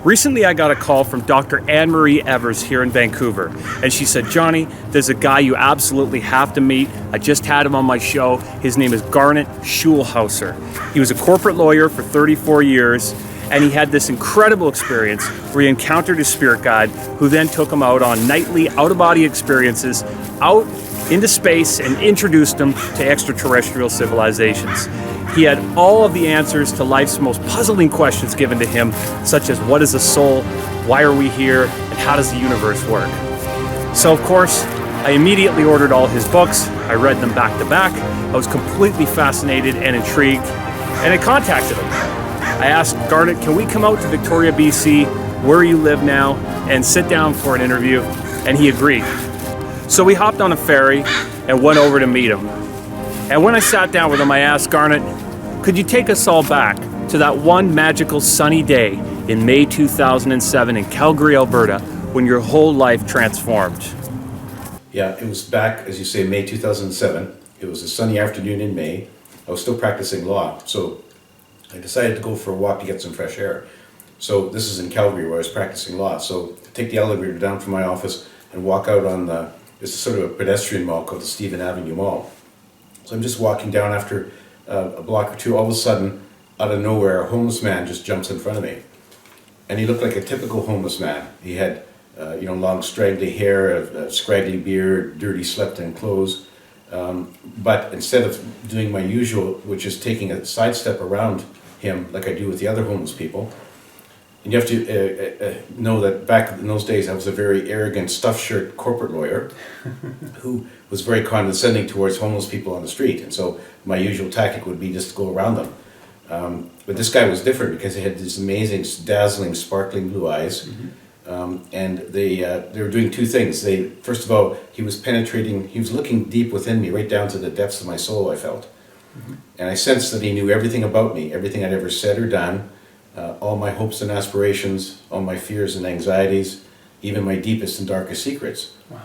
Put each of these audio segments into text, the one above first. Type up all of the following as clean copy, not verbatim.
Recently, I got a call from Dr. Anne-Marie Evers here in Vancouver, and she said, Johnny, there's a guy you absolutely have to meet. I just had him on my show. His name is Garnet Schulhauser. He was a corporate lawyer for 34 years, and he had this incredible experience where he encountered his spirit guide, who then took him out on nightly out-of-body experiences out into space and introduced him to extraterrestrial civilizations. He had all of the answers to life's most puzzling questions given to him, such as what is a soul, why are we here, and how does the universe work? So of course, I immediately ordered all his books. I read them back to back. I was completely fascinated and intrigued, and I contacted him. I asked Garnet, can we come out to Victoria, BC, where you live now, and sit down for an interview? And he agreed. So we hopped on a ferry and went over to meet him. And when I sat down with him, I asked Garnet, could you take us all back to that one magical sunny day in May 2007 in Calgary, Alberta, when your whole life transformed? Yeah, it was back, as you say, May 2007. It was a sunny afternoon in May. I was still practicing law, so I decided to go for a walk to get some fresh air. So this is in Calgary where I was practicing law. So I take the elevator down from my office and walk out on it's sort of a pedestrian mall called the Stephen Avenue Mall. So I'm just walking down after a block or two. All of a sudden, out of nowhere, a homeless man just jumps in front of me. And he looked like a typical homeless man. He had long straggly hair, a scraggly beard, dirty slept-in clothes. But instead of doing my usual, which is taking a sidestep around him like I do with the other homeless people, and you have to know that back in those days I was a very arrogant stuffed shirt corporate lawyer who was very condescending towards homeless people on the street, and so my usual tactic would be just to go around them. But this guy was different because he had these amazing, dazzling, sparkling blue eyes. And they were doing two things. First of all, he was looking deep within me, right down to the depths of my soul, I felt. And I sensed that he knew everything about me, everything I'd ever said or done, all my hopes and aspirations, all my fears and anxieties, even my deepest and darkest secrets. Wow.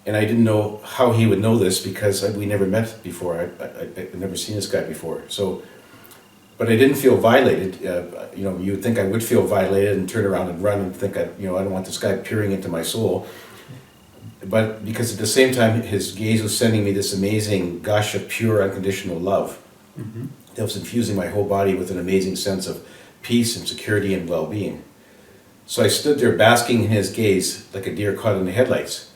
And I didn't know how he would know this because we never met before. I'd never seen this guy before. But I didn't feel violated. You would think I would feel violated and turn around and run and think, I don't want this guy peering into my soul. But because at the same time, his gaze was sending me this amazing gush of pure, unconditional love. That was infusing my whole body with an amazing sense of peace and security and well-being. So I stood there basking in his gaze like a deer caught in the headlights.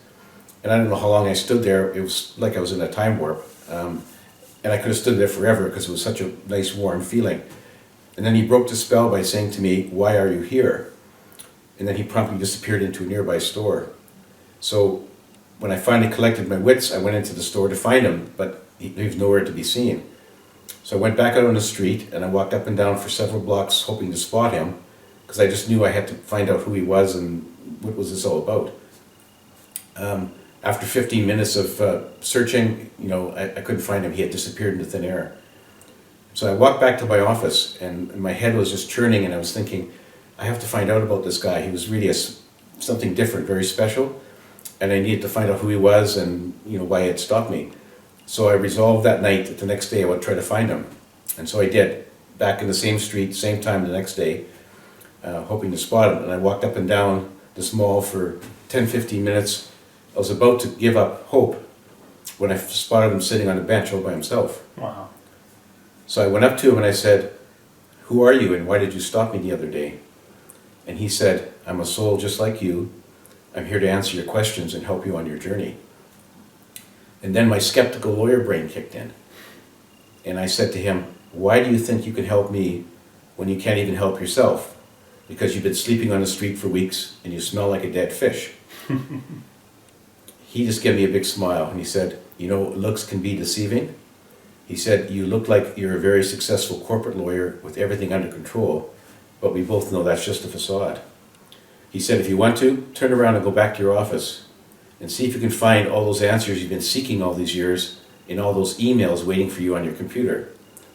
And I don't know how long I stood there. It was like I was in a time warp. And I could have stood there forever because it was such a nice, warm feeling. And then he broke the spell by saying to me, "Why are you here?" And then he promptly disappeared into a nearby store. So when I finally collected my wits, I went into the store to find him, but he was nowhere to be seen. So I went back out on the street and I walked up and down for several blocks hoping to spot him, because I just knew I had to find out who he was and what was this all about. After 15 minutes of searching, I couldn't find him. He had disappeared into thin air. So I walked back to my office and my head was just churning and I was thinking, I have to find out about this guy. He was really something different, very special, and I needed to find out who he was and why he had stopped me. So I resolved that night that the next day I would try to find him. And so I did, back in the same street, same time the next day, hoping to spot him. And I walked up and down this mall for 10-15 minutes. I was about to give up hope when I spotted him sitting on a bench all by himself. Wow. So I went up to him and I said, "Who are you and why did you stop me the other day?" And he said, "I'm a soul just like you. I'm here to answer your questions and help you on your journey." And then my skeptical lawyer brain kicked in. And I said to him, "Why do you think you can help me when you can't even help yourself? Because you've been sleeping on the street for weeks and you smell like a dead fish." He just gave me a big smile and he said, "Looks can be deceiving." He said, "You look like you're a very successful corporate lawyer with everything under control, but we both know that's just a facade." He said, "If you want to, turn around and go back to your office and see if you can find all those answers you've been seeking all these years in all those emails waiting for you on your computer.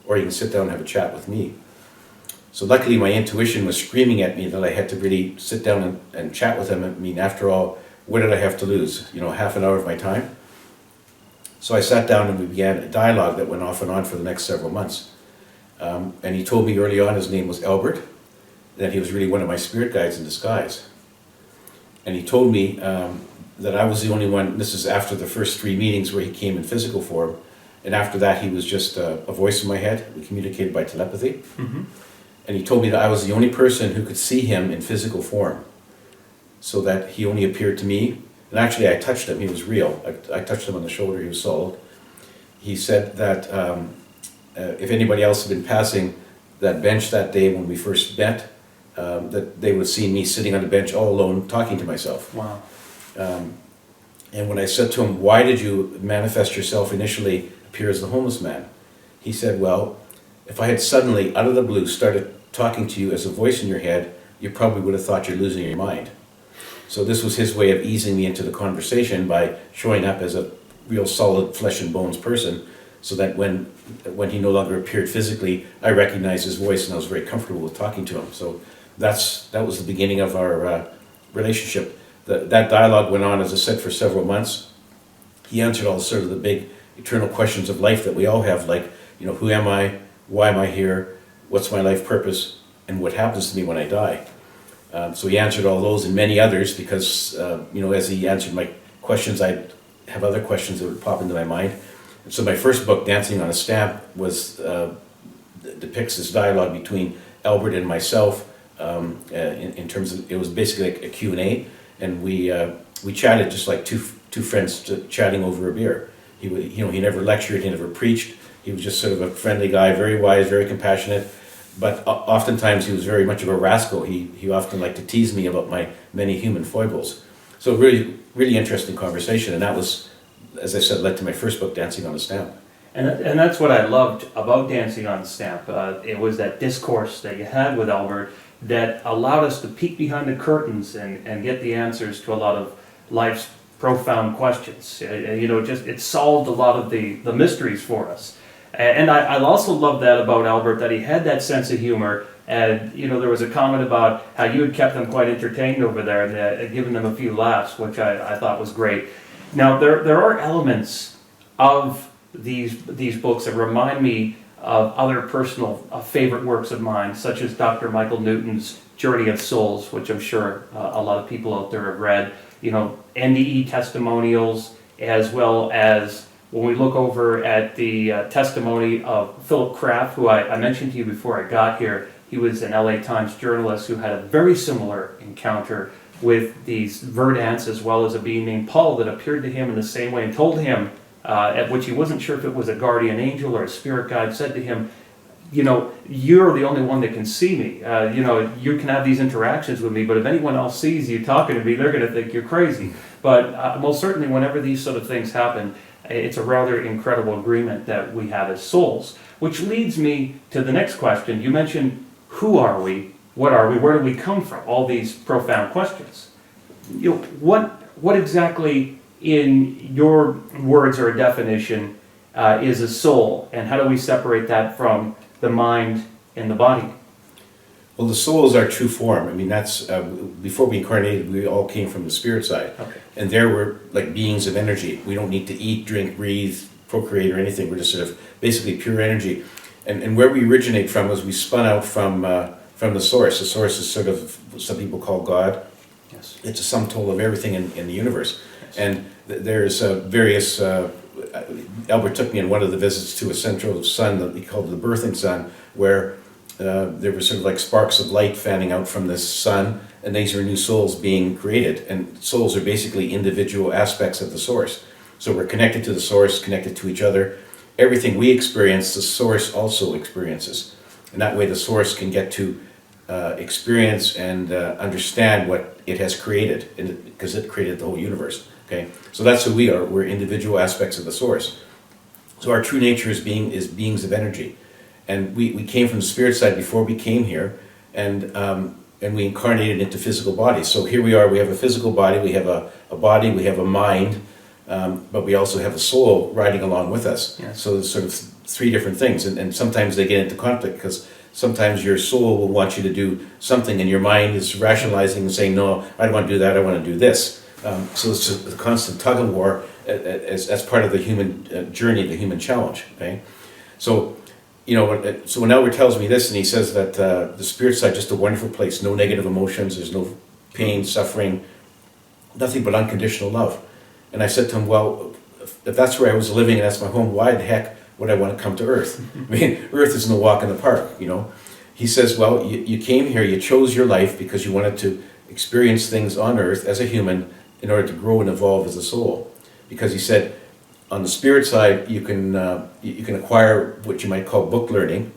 Or you can sit down and have a chat with me." So luckily my intuition was screaming at me that I had to really sit down and chat with him. I mean, after all, what did I have to lose? Half an hour of my time? So I sat down and we began a dialogue that went off and on for the next several months. And he told me early on his name was Albert. that he was really one of my spirit guides in disguise. And he told me that I was the only one. This is after the first 3 meetings where he came in physical form, and after that he was just a voice in my head. We communicated by telepathy. Mm-hmm. And he told me that I was the only person who could see him in physical form, so that he only appeared to me. And actually I touched him, he was real. I touched him on the shoulder, he was solid. He said that if anybody else had been passing that bench that day when we first met, that they would see me sitting on the bench all alone talking to myself. Wow. And when I said to him, why did you manifest yourself initially appear as the homeless man? He said, well, if I had suddenly, out of the blue, started talking to you as a voice in your head, you probably would have thought you're losing your mind. So this was his way of easing me into the conversation by showing up as a real solid flesh and bones person, so that when he no longer appeared physically, I recognized his voice and I was very comfortable with talking to him. So that was the beginning of our relationship. That dialogue went on, as I said, for several months. He answered all sort of the big eternal questions of life that we all have, like, who am I? Why am I here? What's my life purpose? And what happens to me when I die? So he answered all those and many others because, as he answered my questions, I'd have other questions that would pop into my mind. And so my first book, Dancing on a Stamp, depicts this dialogue between Albert and myself in terms of, it was basically like a Q&A, and we chatted just like two friends chatting over a beer. He never lectured, he never preached. He was just sort of a friendly guy, very wise, very compassionate. But oftentimes he was very much of a rascal. He often liked to tease me about my many human foibles. So really, really interesting conversation. And that was, as I said, led to my first book, Dancing on a Stamp. And that's what I loved about Dancing on a Stamp. It was that discourse that you had with Albert that allowed us to peek behind the curtains and get the answers to a lot of life's profound questions. It solved a lot of the mysteries for us. And I also love that about Albert, that he had that sense of humor. And, there was a comment about how you had kept them quite entertained over there and given them a few laughs, which I thought was great. Now, there are elements of these books that remind me of other personal favorite works of mine, such as Dr. Michael Newton's Journey of Souls, which I'm sure a lot of people out there have read. NDE testimonials, as well as when we look over at the testimony of Philip Kraft, who I mentioned to you before I got here. He was an LA Times journalist who had a very similar encounter with these Verdants, as well as a being named Paul that appeared to him in the same way and told him, at which he wasn't sure if it was a guardian angel or a spirit guide, said to him, you're the only one that can see me. You can have these interactions with me, but if anyone else sees you talking to me, they're going to think you're crazy. But most certainly, whenever these sort of things happen, it's a rather incredible agreement that we have as souls. Which leads me to the next question. You mentioned, who are we? What are we? Where do we come from? All these profound questions. What exactly, in your words or definition, is a soul, and how do we separate that from the mind and the body? Well, the soul is our true form. I mean, that's before we incarnated, we all came from the spirit side. Okay. And there we're like beings of energy. We don't need to eat, drink, breathe, procreate, or anything. We're just sort of basically pure energy. And where we originate from is we spun out from the source. The source is sort of what some people call God. Yes. It's a sum total of everything in the universe. Yes. And there's various... Albert took me on one of the visits to a central sun that he called the birthing sun, where there were sort of like sparks of light fanning out from this sun, and these are new souls being created. And souls are basically individual aspects of the source. So we're connected to the source, connected to each other. Everything we experience, the source also experiences. And that way the source can get to experience and understand what it has created, because it created the whole universe. Okay, so that's who we are. We're individual aspects of the source. So our true nature is beings of energy. And we came from the spirit side before we came here, and we incarnated into physical bodies. So here we are, we have a physical body, we have a body, we have a mind, but we also have a soul riding along with us. Yes. So there's sort of three different things, and sometimes they get into conflict, because sometimes your soul will want you to do something, and your mind is rationalizing and saying, no, I don't want to do that, I want to do this. So it's just a constant tug of war as part of the human journey, the human challenge. Okay, so so when Albert tells me this, and he says that the spirit side is just a wonderful place, no negative emotions, there's no pain, suffering, nothing but unconditional love. And I said to him, well, if that's where I was living and that's my home, why the heck would I want to come to Earth? I mean, Earth is no walk in the park, He says, well, you came here, you chose your life because you wanted to experience things on Earth as a human in order to grow and evolve as a soul. Because he said, on the spirit side, you can acquire what you might call book learning.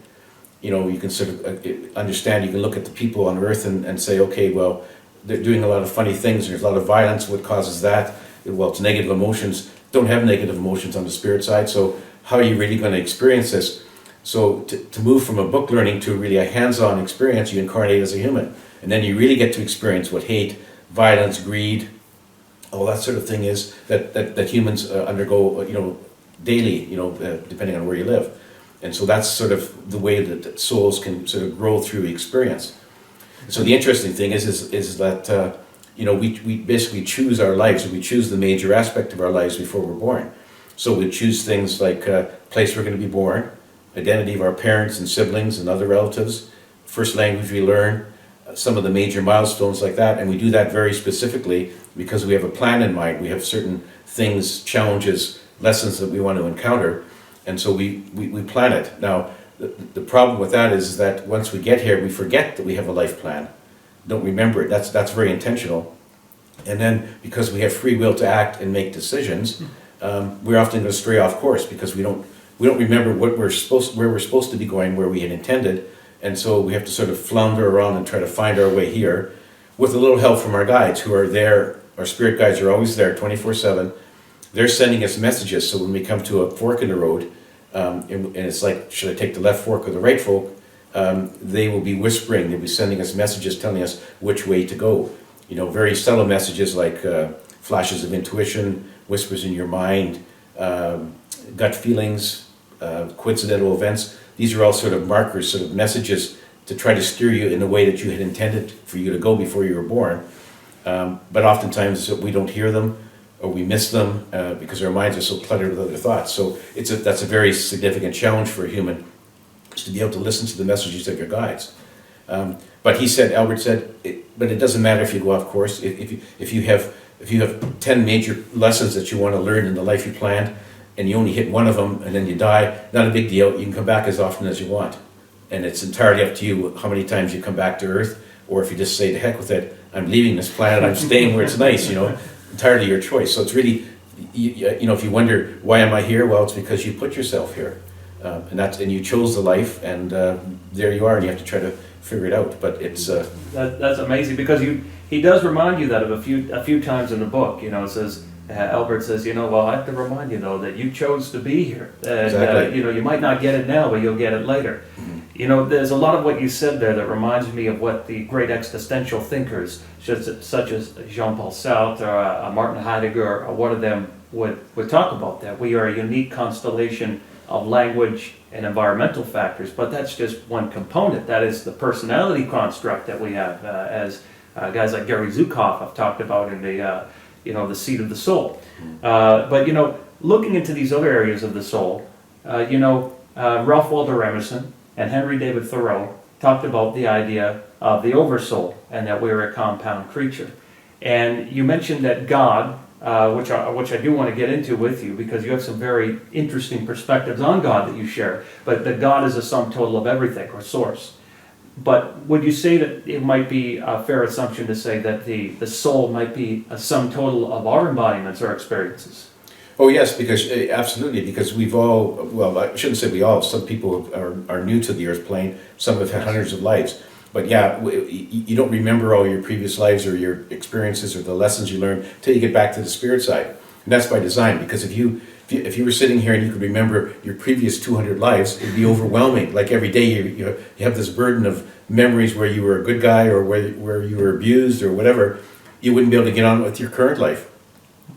You can sort of understand, you can look at the people on Earth and say, okay, well, they're doing a lot of funny things, there's a lot of violence, what causes that? Well, it's negative emotions. Don't have negative emotions on the spirit side, so how are you really going to experience this? So to move from a book learning to really a hands-on experience, you incarnate as a human. And then you really get to experience what hate, violence, greed, all that sort of thing is that humans undergo, daily, depending on where you live. And so that's sort of the way that souls can sort of grow through experience. So the interesting thing is that, we basically choose our lives, and we choose the major aspect of our lives before we're born. So we choose things like place we're going to be born, identity of our parents and siblings and other relatives, first language we learn, some of the major milestones like that, and we do that very specifically because we have a plan in mind. We have certain things, challenges, lessons that we want to encounter, and so we plan it. Now, the problem with that is that once we get here, we forget that we have a life plan. Don't remember it. That's very intentional. And then because we have free will to act and make decisions, we're often going to stray off course because we don't remember where we're supposed to be going, where we had intended, and so we have to sort of flounder around and try to find our way here, with a little help from our guides who are there. Our spirit guides are always there, 24/7. They're sending us messages. So when we come to a fork in the road, and it's like, should I take the left fork or the right fork? They will be whispering. They'll be sending us messages, telling us which way to go. Very subtle messages like flashes of intuition, whispers in your mind, gut feelings, coincidental events. These are all sort of markers, sort of messages to try to steer you in the way that you had intended for you to go before you were born. But oftentimes we don't hear them, or we miss them because our minds are so cluttered with other thoughts. So that's a very significant challenge for a human, is to be able to listen to the messages of your guides. But Albert said, but it doesn't matter if you go off course. If you have 10 major lessons that you want to learn in the life you planned, and you only hit one of them and then you die, not a big deal. You can come back as often as you want. And it's entirely up to you how many times you come back to Earth, or if you just say, to heck with it, I'm leaving this planet, I'm staying where it's nice, entirely your choice. So it's really, if you wonder, why am I here? Well, it's because you put yourself here. And you chose the life, and there you are, and you have to try to figure it out. But it's that's amazing, because he does remind you that of a few times in the book. It says, Albert says, well, I have to remind you though that you chose to be here. And, exactly. You might not get it now, but you'll get it later. Mm-hmm. There's a lot of what you said there that reminds me of what the great existential thinkers, such as Jean-Paul Sartre or Martin Heidegger, or one of them would talk about, that we are a unique constellation of language and environmental factors, but that's just one component. That is the personality construct that we have, as guys like Gary Zukav have talked about in the seat of the soul. But looking into these other areas of the soul, Ralph Waldo Emerson and Henry David Thoreau talked about the idea of the oversoul, and that we're a compound creature. And you mentioned that God, which I do want to get into with you, because you have some very interesting perspectives on God that you share, but that God is a sum total of everything, or source. But would you say that it might be a fair assumption to say that the soul might be a sum total of our embodiments or experiences? Oh yes, because absolutely, because we've all, well, I shouldn't say we all, some people are new to the earth plane, some have had hundreds of lives. But yeah, you don't remember all your previous lives or your experiences or the lessons you learned till you get back to the spirit side. And that's by design, because if you were sitting here and you could remember your previous 200 lives, it'd be overwhelming. Like every day you have this burden of memories where you were a good guy, or where you were abused or whatever. You wouldn't be able to get on with your current life.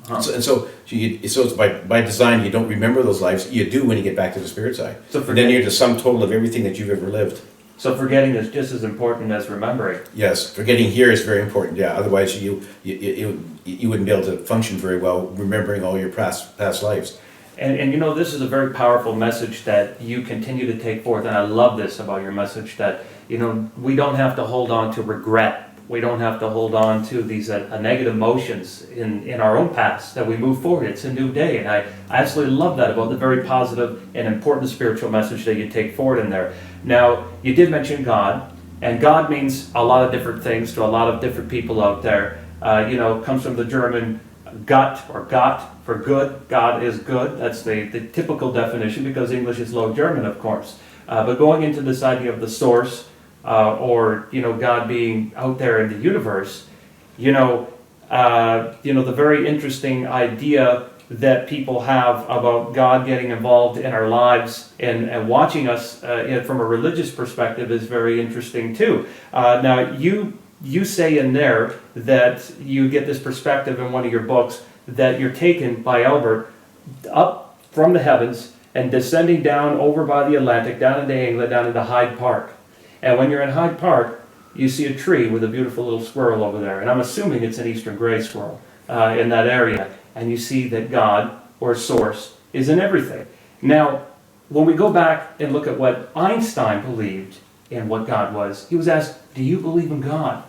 Uh-huh. So it's by design. You don't remember those lives. You do when you get back to the spirit side. And then you're the sum total of everything that you've ever lived. So forgetting is just as important as remembering. Yes, forgetting here is very important. Yeah, otherwise you wouldn't be able to function very well remembering all your past lives. And you know, this is a very powerful message that you continue to take forth, and I love this about your message, that, you know, we don't have to hold on to regret. We don't have to hold on to these negative emotions in our own past, that we move forward. It's a new day, and I absolutely love that about the very positive and important spiritual message that you take forward in there. Now, you did mention God, and God means a lot of different things to a lot of different people out there. You know, it comes from the German Gott or Gott for good. God is good. That's the typical definition, because English is Low German, of course. But going into this idea of the source, or, you know, God being out there in the universe, the very interesting idea that people have about God getting involved in our lives and watching us from a religious perspective is very interesting too. Now, you say in there that you get this perspective in one of your books, that you're taken by Albert up from the heavens and descending down over by the Atlantic, down into England, down into Hyde Park. And when you're in Hyde Park, you see a tree with a beautiful little squirrel over there. And I'm assuming it's an eastern gray squirrel in that area. And you see that God, or Source, is in everything. Now, when we go back and look at what Einstein believed in what God was, he was asked, do you believe in God?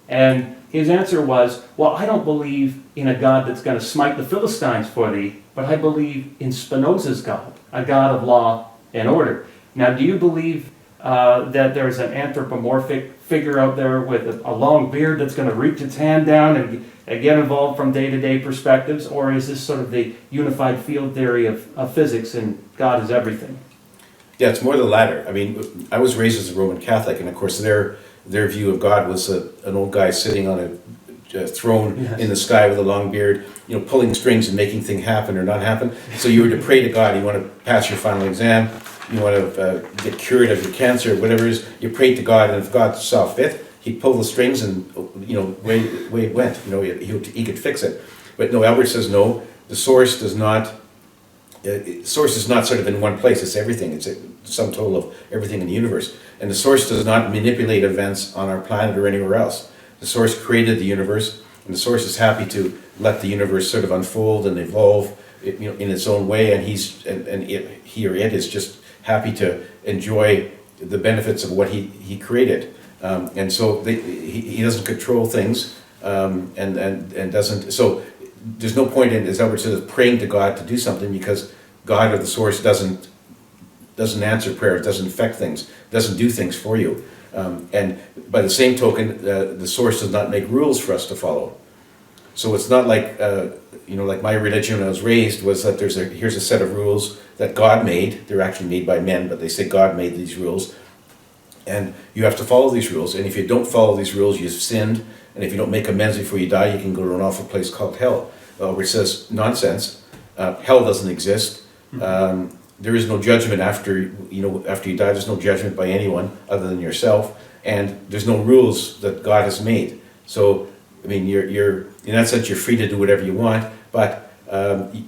And his answer was, well, I don't believe in a God that's going to smite the Philistines for thee, but I believe in Spinoza's God, a God of law and order. Now, do you believe that there's an anthropomorphic figure out there with a long beard that's going to reach its hand down and get involved from day-to-day perspectives? Or is this sort of the unified field theory of physics and God is everything? Yeah, it's more the latter. I mean, I was raised as a Roman Catholic, and of course their view of God was an old guy sitting on a throne in the sky with a long beard, you know, pulling strings and making things happen or not happen. So you were to pray to God. You want to pass your final exam, you want to get cured of your cancer, whatever it is, you prayed to God, and if God saw fit, he'd pull the strings and, you know, way it went. You know, he could fix it. But no, Albert says no. The source does not. Source is not sort of in one place. It's everything. It's a sum total of everything in the universe. And the source does not manipulate events on our planet or anywhere else. The source created the universe, and the source is happy to let the universe sort of unfold and evolve, you know, in its own way. And he or it is just happy to enjoy the benefits of what he created. And so he doesn't control things, and doesn't. So there's no point in, as Albert says, praying to God to do something, because God or the source doesn't answer prayers, doesn't affect things, doesn't do things for you. And by the same token, the source does not make rules for us to follow. So it's not like, like my religion when I was raised was that here's a set of rules that God made. They're actually made by men, but they say God made these rules. And you have to follow these rules. And if you don't follow these rules, you've sinned. And if you don't make amends before you die, you can go to an awful place called hell, which says nonsense. Hell doesn't exist. There is no judgment after you die. There's no judgment by anyone other than yourself, and there's no rules that God has made. So, I mean, you're in that sense you're free to do whatever you want, but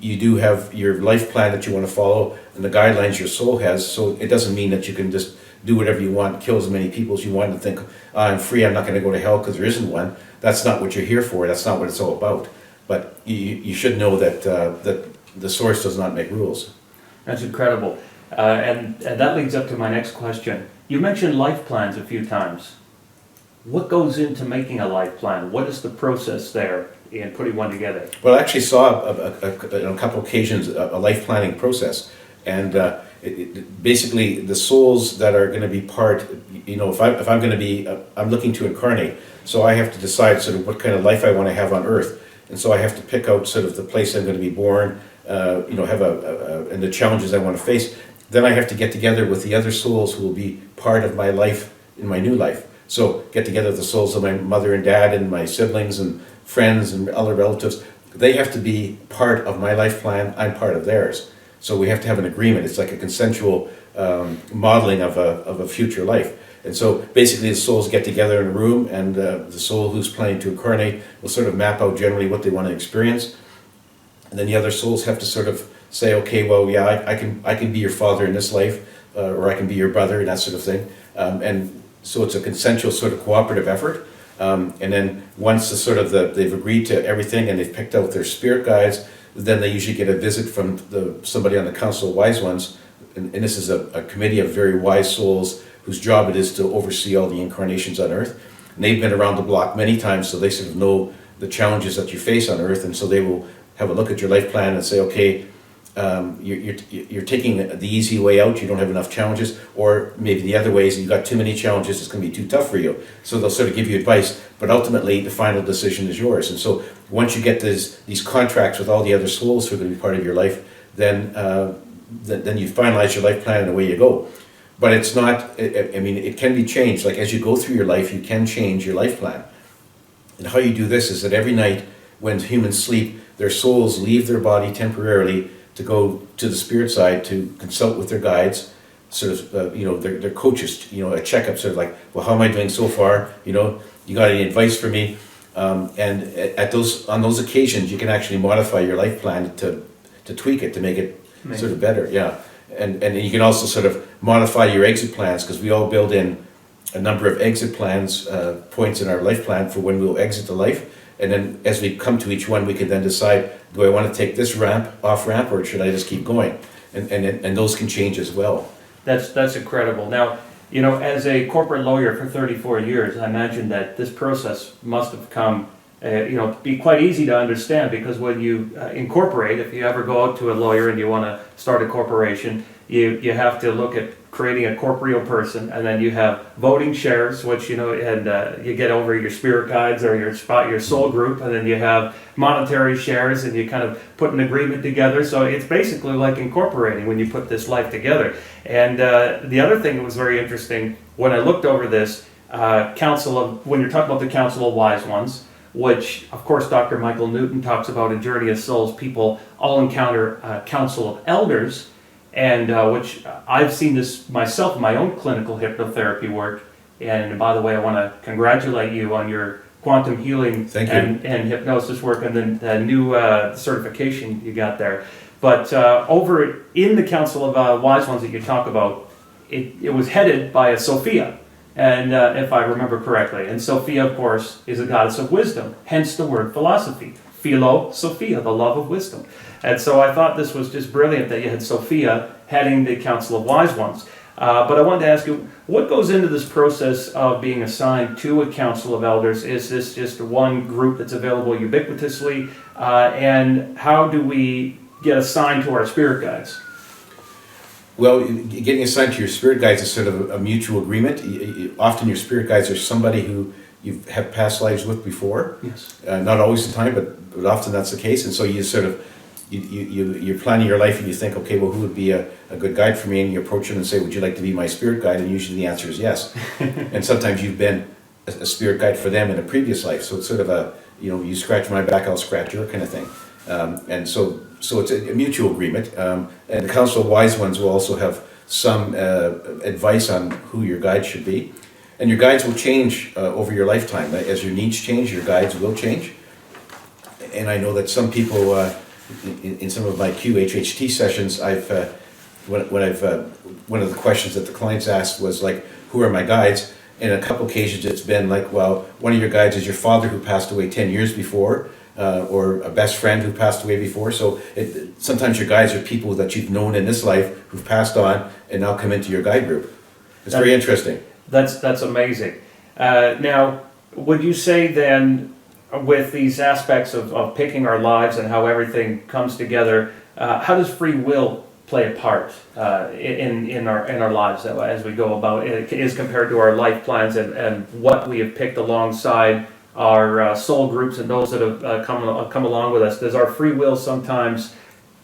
you do have your life plan that you want to follow and the guidelines your soul has. So it doesn't mean that you can just do whatever you want, kill as many people as you want, and think, I'm free. I'm not going to go to hell because there isn't one. That's not what you're here for. That's not what it's all about. But you should know that the source does not make rules. That's incredible. And that leads up to my next question. You mentioned life plans a few times. What goes into making a life plan? What is the process there in putting one together? Well, I actually saw on a couple of occasions a life planning process. And basically the souls that are going to be part, if I'm going to be, I'm looking to incarnate. So I have to decide sort of what kind of life I want to have on Earth. And so I have to pick out sort of the place I'm going to be born, have and the challenges I want to face. Then I have to get together with the other souls who will be part of my life in my new life. So get together with the souls of my mother and dad and my siblings and friends and other relatives. They have to be part of my life plan. I'm part of theirs. So we have to have an agreement. It's like a consensual modeling of a future life. And so basically the souls get together in a room, and the soul who's planning to incarnate will sort of map out generally what they want to experience. And then the other souls have to sort of say, okay, well, yeah, I can be your father in this life, or I can be your brother, and that sort of thing. And so it's a consensual sort of cooperative effort. And then once they've agreed to everything and they've picked out their spirit guides, then they usually get a visit from somebody on the Council of Wise Ones, and this is a committee of very wise souls whose job it is to oversee all the incarnations on Earth. And they've been around the block many times, so they sort of know the challenges that you face on Earth, and so they will have a look at your life plan and say, okay, you're taking the easy way out, you don't have enough challenges, or maybe the other way is you've got too many challenges, it's going to be too tough for you. So they'll sort of give you advice, but ultimately the final decision is yours. And so once you get these contracts with all the other souls who are going to be part of your life, then you finalize your life plan and away you go. But it's not, I mean, it can be changed. Like as you go through your life, you can change your life plan. And how you do this is that every night when humans sleep, their souls leave their body temporarily to go to the spirit side to consult with their guides, sort of, their coaches, a checkup, sort of like, well, how am I doing so far? You got any advice for me? And on those occasions, you can actually modify your life plan to tweak it, to make it sort of better, yeah. And you can also sort of modify your exit plans, because we all build in a number of exit plans, points in our life plan for when we'll exit the life. And then as we come to each one, we can then decide, do I want to take this off ramp, or should I just keep going? And those can change as well. That's incredible. Now, as a corporate lawyer for 34 years, I imagine that this process must have come, be quite easy to understand, because when you incorporate, if you ever go out to a lawyer and you want to start a corporation, you have to look at creating a corporeal person, and then you have voting shares, which you get over your spirit guides or your soul group, and then you have monetary shares, and you kind of put an agreement together. So it's basically like incorporating when you put this life together. And the other thing that was very interesting when I looked over this when you're talking about the Council of Wise Ones, which of course Dr. Michael Newton talks about in Journey of Souls, people all encounter a council of elders. And which I've seen this myself in my own clinical hypnotherapy work. And by the way, I want to congratulate you on your quantum healing and hypnosis work, and then the new certification you got there. But over in the Council of Wise Ones that you talk about, it was headed by a Sophia, and if I remember correctly. And Sophia, of course, is a goddess of wisdom, hence the word philosophy. Philo, Sophia, the love of wisdom. And so I thought this was just brilliant that you had Sophia heading the Council of Wise Ones. But I wanted to ask you, what goes into this process of being assigned to a Council of Elders? Is this just one group that's available ubiquitously? And how do we get assigned to our spirit guides? Well, getting assigned to your spirit guides is sort of a mutual agreement. Often your spirit guides are somebody who you have past lives with before. Yes. Not always the time, but often that's the case. And so you sort of, you're planning your life and you think, okay, well, who would be a good guide for me? And you approach them and say, would you like to be my spirit guide? And usually the answer is yes. And sometimes you've been a spirit guide for them in a previous life. So it's sort of you scratch my back, I'll scratch your kind of thing. And so it's a mutual agreement. And the Council of Wise Ones will also have some advice on who your guide should be. And your guides will change over your lifetime. As your needs change, your guides will change. And I know that some people, in some of my QHHT sessions, one of the questions that the clients asked was like, who are my guides? And a couple occasions it's been like, well, one of your guides is your father who passed away 10 years before, or a best friend who passed away before. So sometimes your guides are people that you've known in this life who've passed on and now come into your guide group. It's very interesting. That's amazing. Now, would you say then, with these aspects of picking our lives and how everything comes together, how does free will play a part in our lives as we go about it, is compared to our life plans and what we have picked alongside our soul groups and those that have come along with us? Does our free will sometimes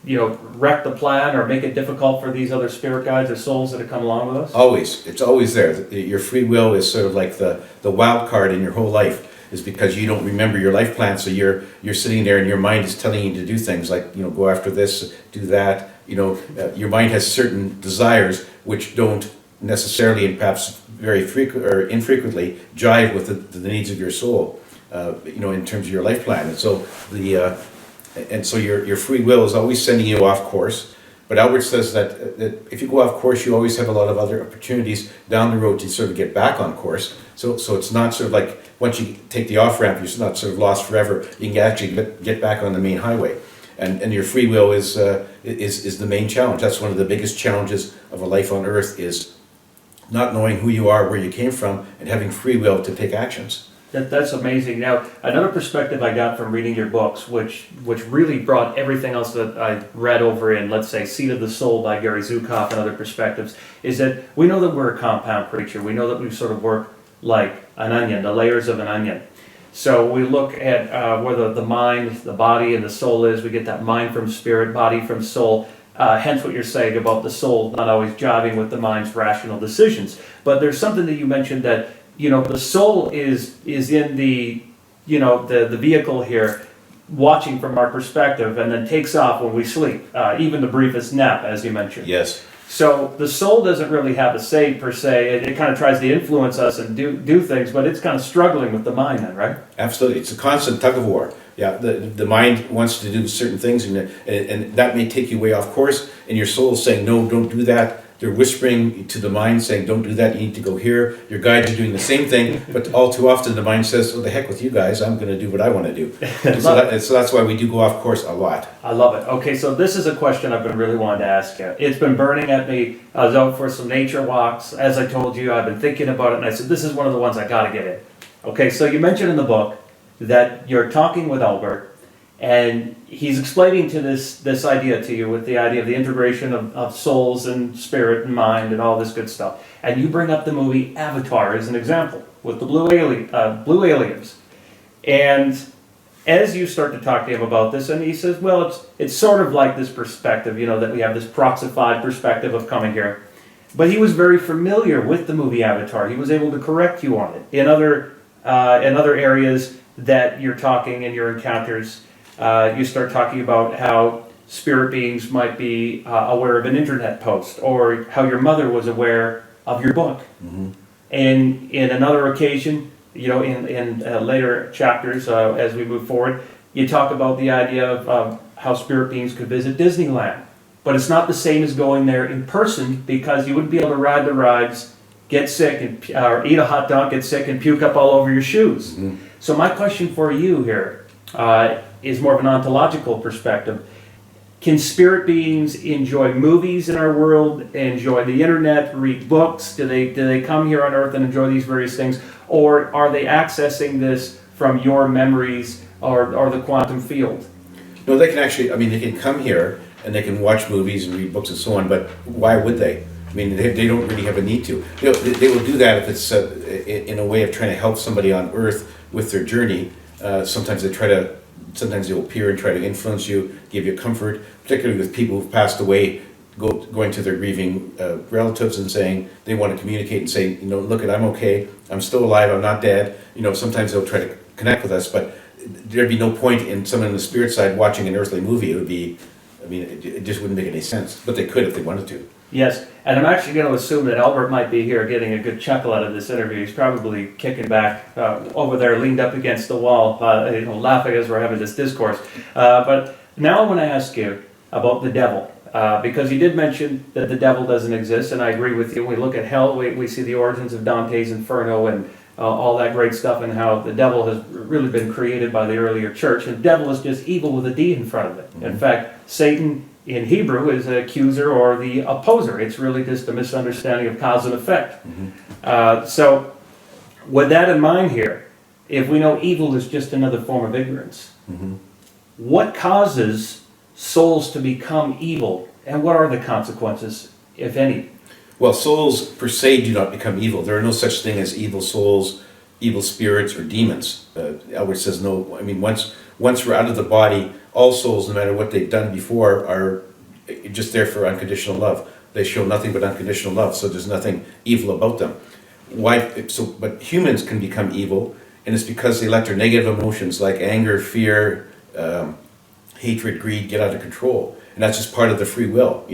wreck the plan or make it difficult for these other spirit guides or souls that have come along with us? Always. It's always there. Your free will is sort of like the wild card in your whole life, is because you don't remember your life plan. So you're sitting there and your mind is telling you to do things like, go after this, do that. Your mind has certain desires which don't necessarily, and perhaps very frequent or infrequently, jive with the needs of your soul, in terms of your life plan. And so your free will is always sending you off course. But Albert says that if you go off course, you always have a lot of other opportunities down the road to sort of get back on course. So it's not sort of like once you take the off ramp, you're not sort of lost forever. You can actually get back on the main highway. And your free will is the main challenge. That's one of the biggest challenges of a life on Earth, is not knowing who you are, where you came from, and having free will to take actions. That's amazing. Now, another perspective I got from reading your books, which really brought everything else that I read over in, let's say, Seed of the Soul by Gary Zukav and other perspectives, is that we know that we're a compound creature. We know that we sort of work like an onion, the layers of an onion. So we look at where the mind, the body, and the soul is. We get that mind from spirit, body from soul. Hence what you're saying about the soul not always jiving with the mind's rational decisions. But there's something that you mentioned that, the soul is in the vehicle here, watching from our perspective, and then takes off when we sleep, even the briefest nap, as you mentioned. Yes. So the soul doesn't really have a say per se. It kind of tries to influence us and do things, but it's kind of struggling with the mind then, right? Absolutely. It's a constant tug of war. Yeah, the mind wants to do certain things, and that may take you way off course, and your soul is saying, no, don't do that. They're whispering to the mind, saying, don't do that, you need to go here. Your guides are doing the same thing, but all too often the mind says, oh, the heck with you guys, I'm going to do what I want to do. So that's why we do go off course a lot. I love it. Okay, so this is a question I've been really wanting to ask you. It's been burning at me. I was out for some nature walks. As I told you, I've been thinking about it, and I said, this is one of the ones I got to get in. Okay, so you mentioned in the book that you're talking with Albert, and he's explaining to this idea to you, with the idea of the integration of souls and spirit and mind and all this good stuff. And you bring up the movie Avatar as an example with the blue aliens. And as you start to talk to him about this, and he says, well, it's sort of like this perspective, that we have this proxified perspective of coming here. But he was very familiar with the movie Avatar. He was able to correct you on it. In other areas that you're talking in your encounters, you start talking about how spirit beings might be aware of an internet post, or how your mother was aware of your book. Mm-hmm. And in another occasion, in later chapters, as we move forward, you talk about the idea of how spirit beings could visit Disneyland. But it's not the same as going there in person, because you wouldn't be able to ride the rides, get sick, or eat a hot dog, get sick, and puke up all over your shoes. Mm-hmm. So my question for you here is more of an ontological perspective. Can spirit beings enjoy movies in our world, enjoy the internet, read books? Do they come here on Earth and enjoy these various things? Or are they accessing this from your memories or the quantum field? No, they can actually, they can come here and they can watch movies and read books and so on, but why would they? They don't really have a need to. They will do that if it's in a way of trying to help somebody on Earth with their journey. Sometimes they will appear and try to influence you, give you comfort, particularly with people who've passed away, going to their grieving relatives and saying they want to communicate and say, look, I'm okay, I'm still alive, I'm not dead. Sometimes they'll try to connect with us, but there'd be no point in someone on the spirit side watching an earthly movie. It would be, it just wouldn't make any sense, but they could if they wanted to. Yes, and I'm actually going to assume that Albert might be here getting a good chuckle out of this interview. He's probably kicking back over there, leaned up against the wall, laughing as we're having this discourse. But now I want to ask you about the devil, because you did mention that the devil doesn't exist, and I agree with you. When we look at hell, we see the origins of Dante's Inferno and all that great stuff, and how the devil has really been created by the earlier church. And the devil is just evil with a D in front of it. Mm-hmm. In fact, Satan in Hebrew is the accuser or the opposer. It's really just a misunderstanding of cause and effect. Mm-hmm. So with that in mind here, if we know evil is just another form of ignorance, mm-hmm. what causes souls to become evil, and what are the consequences, if any? Well, souls per se do not become evil. There are no such thing as evil souls, evil spirits, or demons. Albert says no. Once we're out of the body, all souls, no matter what they've done before, are just there for unconditional love. They show nothing but unconditional love, so there's nothing evil about them. But humans can become evil, and it's because they let their negative emotions like anger, fear, hatred, greed get out of control. And that's just part of the free will.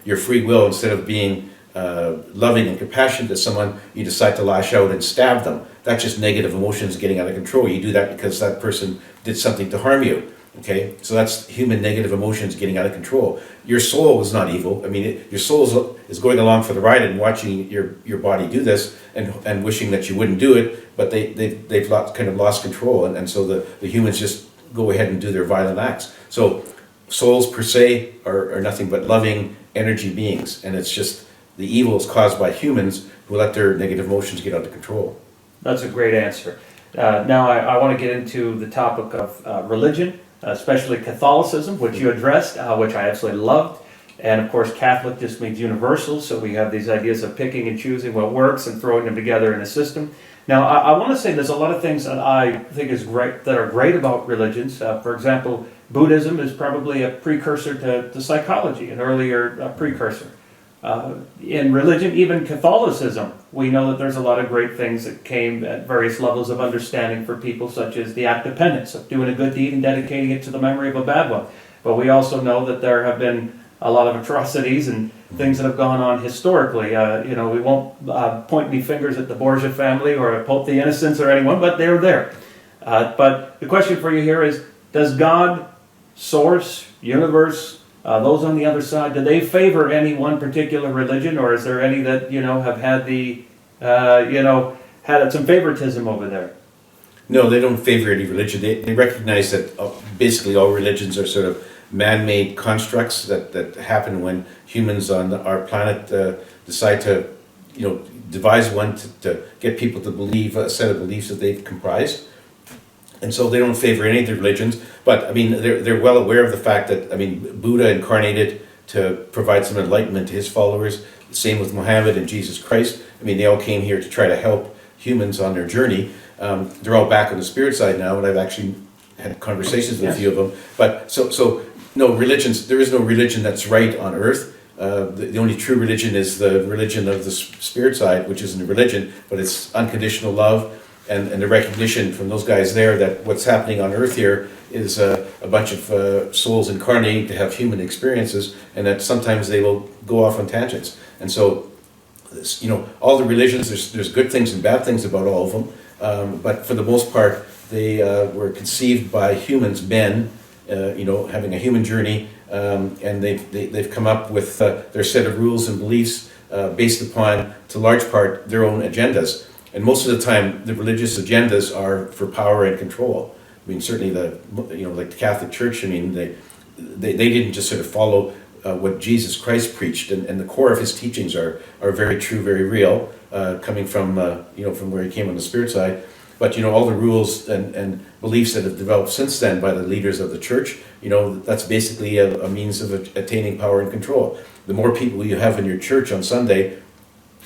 Your free will, instead of being loving and compassionate to someone, you decide to lash out and stab them. That's just negative emotions getting out of control. You do that because that person did something to harm you. Okay, so that's human negative emotions getting out of control. Your soul is not evil. Your soul is going along for the ride and watching your body do this and wishing that you wouldn't do it, but they've kind of lost control, and so the humans just go ahead and do their violent acts. So souls per se are nothing but loving energy beings, and it's just the evil is caused by humans who let their negative emotions get out of control. That's a great answer. Now I want to get into the topic of religion, especially Catholicism, which you addressed, which I absolutely loved. And of course, Catholic just means universal, so we have these ideas of picking and choosing what works and throwing them together in a system. Now, I want to say there's a lot of things that I think is great, that are great about religions. For example, Buddhism is probably a precursor to psychology, an earlier precursor. In religion, even Catholicism, we know that there's a lot of great things that came at various levels of understanding for people, such as the act of penance, of doing a good deed and dedicating it to the memory of a bad one. But we also know that there have been a lot of atrocities and things that have gone on historically. We won't point any fingers at the Borgia family or Pope the Innocents or anyone, but they're there. But the question for you here is, does God, source, universe, those on the other side, do they favor any one particular religion, or is there any that, have had had some favoritism over there? No, they don't favor any religion. They recognize that basically all religions are sort of man-made constructs that happen when humans on our planet decide to, devise one to get people to believe a set of beliefs that they've comprised. And so they don't favor any of the religions, but I mean, they're well aware of the fact that, Buddha incarnated to provide some enlightenment to his followers. Same with Muhammad and Jesus Christ. They all came here to try to help humans on their journey. They're all back on the spirit side now, and I've actually had conversations with a few of them. But so no religions. There is no religion that's right on earth. The only true religion is the religion of the spirit side, which isn't a religion, but it's unconditional love. And the recognition from those guys there that what's happening on earth here is a bunch of souls incarnating to have human experiences, and that sometimes they will go off on tangents. And so, all the religions, there's good things and bad things about all of them, but for the most part, they were conceived by humans, men, having a human journey, and they've come up with their set of rules and beliefs based upon, to large part, their own agendas. And most of the time, the religious agendas are for power and control. Certainly like the Catholic Church, they didn't just sort of follow what Jesus Christ preached, and the core of his teachings are very true, very real, coming from from where he came on the spirit side. But all the rules and beliefs that have developed since then by the leaders of the church, that's basically a means of attaining power and control. The more people you have in your church on Sunday,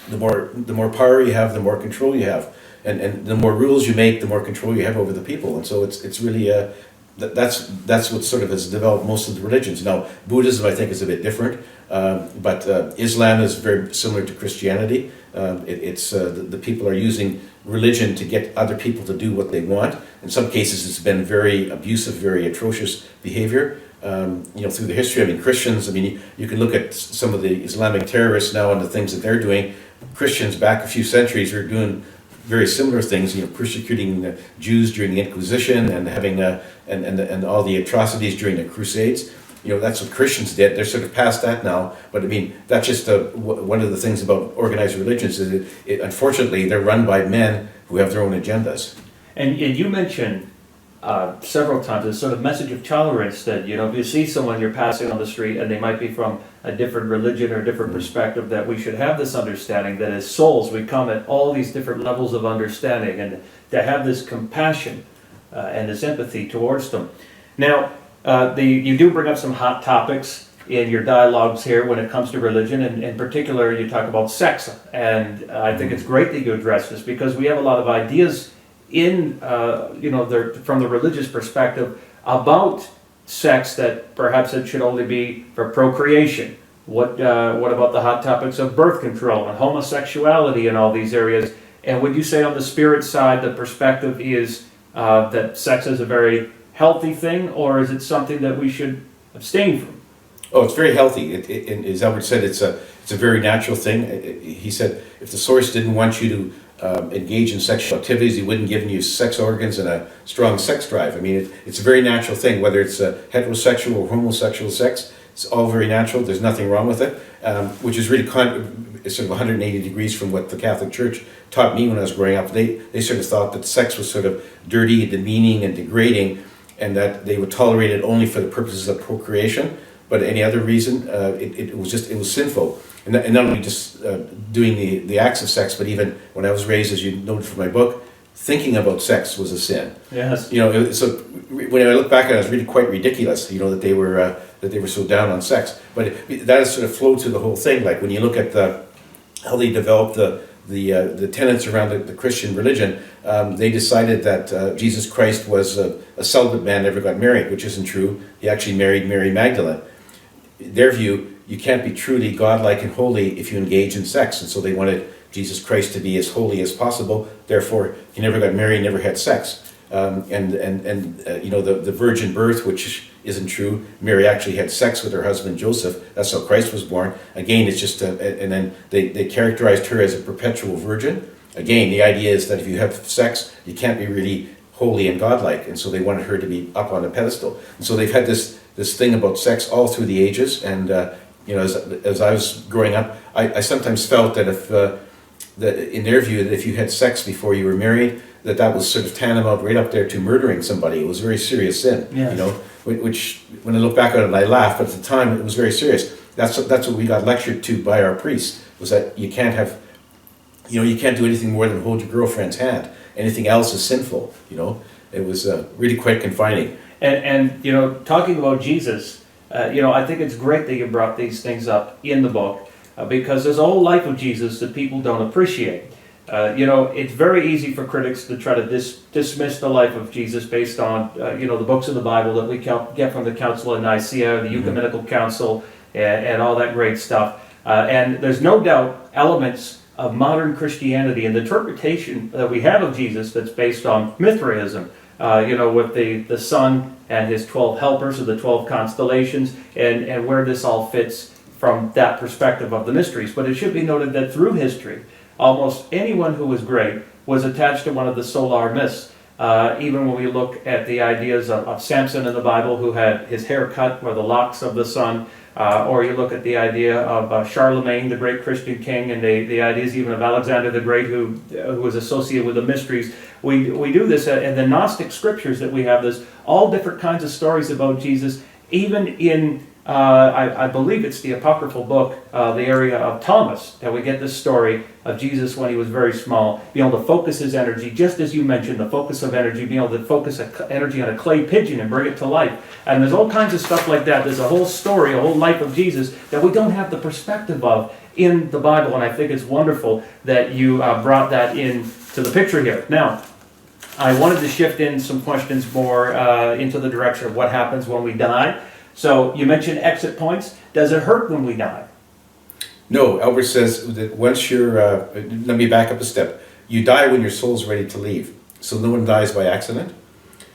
the more power you have, the more control you have, and the more rules you make, the more control you have over the people. And so it's really that's what sort of has developed most of the religions. Now Buddhism, I think, is a bit different, but Islam is very similar to Christianity. It's the people are using religion to get other people to do what they want. In some cases, it's been very abusive, very atrocious behavior. Through the history, Christians, you can look at some of the Islamic terrorists now and the things that they're doing. Christians back a few centuries were doing very similar things, persecuting the Jews during the Inquisition and having and all the atrocities during the Crusades. That's what Christians did. They're sort of past that now. But that's just one of the things about organized religions is unfortunately they're run by men who have their own agendas. And you mentioned several times this sort of message of tolerance that, if you see someone you're passing on the street and they might be from a different religion or a different perspective, that we should have this understanding that as souls we come at all these different levels of understanding, and to have this compassion and this empathy towards them. Now, you do bring up some hot topics in your dialogues here when it comes to religion, and in particular you talk about sex, and I think it's great that you address this, because we have a lot of ideas in from the religious perspective about sex, that perhaps it should only be for procreation. What about the hot topics of birth control and homosexuality and all these areas? And would you say on the spirit side the perspective is that sex is a very healthy thing, or is it something that we should abstain from? Oh, it's very healthy. As Albert said, it's a very natural thing. He said if the source didn't want you to engage in sexual activities, he wouldn't give you sex organs and a strong sex drive. It's a very natural thing, whether it's heterosexual or homosexual sex. It's all very natural. There's nothing wrong with it, which is really sort of 180 degrees from what the Catholic Church taught me when I was growing up. They sort of thought that sex was sort of dirty, demeaning, and degrading, and that they would tolerate it only for the purposes of procreation, but any other reason, it was sinful. And not only just doing the acts of sex, but even when I was raised, as you noted from my book, thinking about sex was a sin. Yes. So when I look back at it, it's really quite ridiculous, that they were so down on sex. But that has sort of flowed through the whole thing. Like when you look at how they developed the tenets around the Christian religion, they decided that Jesus Christ was a celibate man, never got married, which isn't true. He actually married Mary Magdalene. Their view, you can't be truly godlike and holy if you engage in sex, and so they wanted Jesus Christ to be as holy as possible. Therefore, he never got married, never had sex. The virgin birth, which isn't true. Mary actually had sex with her husband Joseph. That's how Christ was born. Again, it's just and then they characterized her as a perpetual virgin. Again, the idea is that if you have sex, you can't be really holy and godlike, and so they wanted her to be up on a pedestal. And so they've had this thing about sex all through the ages. And as I was growing up, I sometimes felt that that in their view, that if you had sex before you were married, that was sort of tantamount right up there to murdering somebody. It was a very serious sin. Yes. Which when I look back on it, I laugh. But at the time, it was very serious. That's what we got lectured to by our priests, was that you can't have, you can't do anything more than hold your girlfriend's hand. Anything else is sinful. It was really quite confining. And talking about Jesus, I think it's great that you brought these things up in the book, because there's a whole life of Jesus that people don't appreciate. It's very easy for critics to try to dismiss the life of Jesus based on, the books of the Bible that we get from the Council of Nicaea, the Ecumenical Council, and all that great stuff. And there's no doubt elements of modern Christianity and the interpretation that we have of Jesus that's based on Mithraism, with the sun and his 12 helpers, or the 12 constellations, and where this all fits from that perspective of the mysteries. But it should be noted that through history, almost anyone who was great was attached to one of the solar myths. Even when we look at the ideas of Samson in the Bible, who had his hair cut or the locks of the sun, or you look at the idea of Charlemagne, the great Christian king, and the ideas even of Alexander the Great, who was associated with the mysteries. We do this in the Gnostic scriptures that we have. There's all different kinds of stories about Jesus, even in I believe it's the apocryphal book, the area of Thomas, that we get this story of Jesus when he was very small, being able to focus his energy, just as you mentioned, the focus of energy, being able to focus energy on a clay pigeon and bring it to life. And there's all kinds of stuff like that. There's a whole story, a whole life of Jesus that we don't have the perspective of in the Bible, and I think it's wonderful that you brought that into the picture here. Now, I wanted to shift in some questions more into the direction of what happens when we die. So you mentioned exit points. Does it hurt when we die? No, Albert says that once you're, let me back up a step. You die when your soul's ready to leave. So no one dies by accident.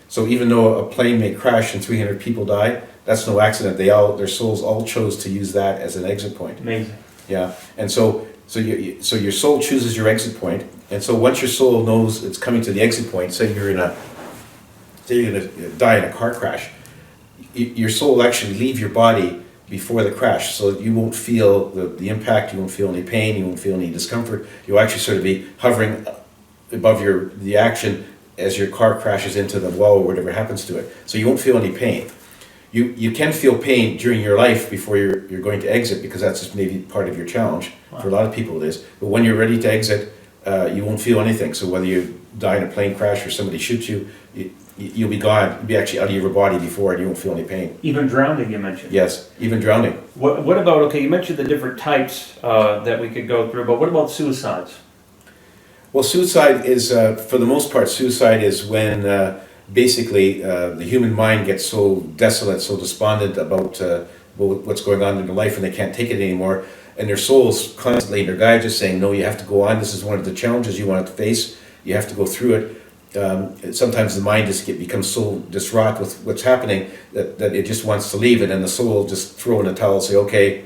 So even though a plane may crash and 300 people die, that's no accident. Their souls all chose to use that as an exit point. Amazing. Yeah, and so your soul chooses your exit point, and so once your soul knows it's coming to the exit point, say you're gonna die in a car crash, your soul will actually leave your body before the crash, so you won't feel the impact, you won't feel any pain, you won't feel any discomfort. You'll actually sort of be hovering above the action as your car crashes into the wall or whatever happens to it. So you won't feel any pain. You can feel pain during your life before you're going to exit, because that's just maybe part of your challenge. Wow. For a lot of people it is. But when you're ready to exit, you won't feel anything. So whether you die in a plane crash or somebody shoots you, you'll be gone. You'll be actually out of your body before, and you won't feel any pain. Even drowning, you mentioned. Yes, even drowning. What about, okay, you mentioned the different types that we could go through, but what about suicides? Well, suicide is, for the most part, suicide is when basically the human mind gets so desolate, so despondent about what's going on in their life, and they can't take it anymore. And their soul's constantly, their guide just saying, no, you have to go on. This is one of the challenges you want to face. You have to go through it. Sometimes the mind just becomes so distraught with what's happening that it just wants to leave it, and the soul will just throw in the towel and say, okay,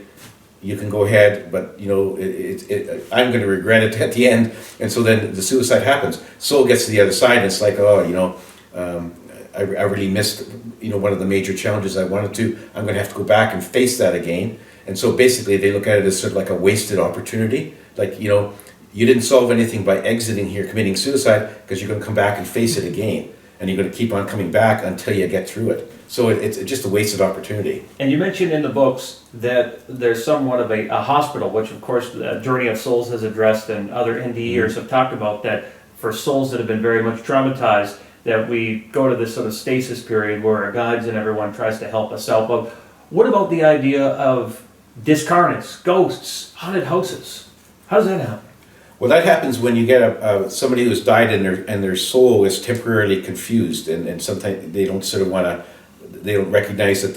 you can go ahead, but I'm going to regret it at the end. And so then the suicide happens. Soul gets to the other side, and it's like, I really missed one of the major challenges I wanted to. I'm going to have to go back and face that again. And so basically they look at it as sort of like a wasted opportunity. Like, you didn't solve anything by exiting here, committing suicide, because you're going to come back and face it again. and you're going to keep on coming back until you get through it. So it's just a wasted opportunity. And you mentioned in the books that there's somewhat of a hospital, which of course Journey of Souls has addressed, and other NDEers have talked about, that for souls that have been very much traumatized, that we go to this sort of stasis period where our guides and everyone tries to help us out. But what about the idea of Discarnates, ghosts, haunted houses? How does that happen? Well, that happens when you get somebody who's died and their soul is temporarily confused, and sometimes they don't sort of want to. They don't recognize that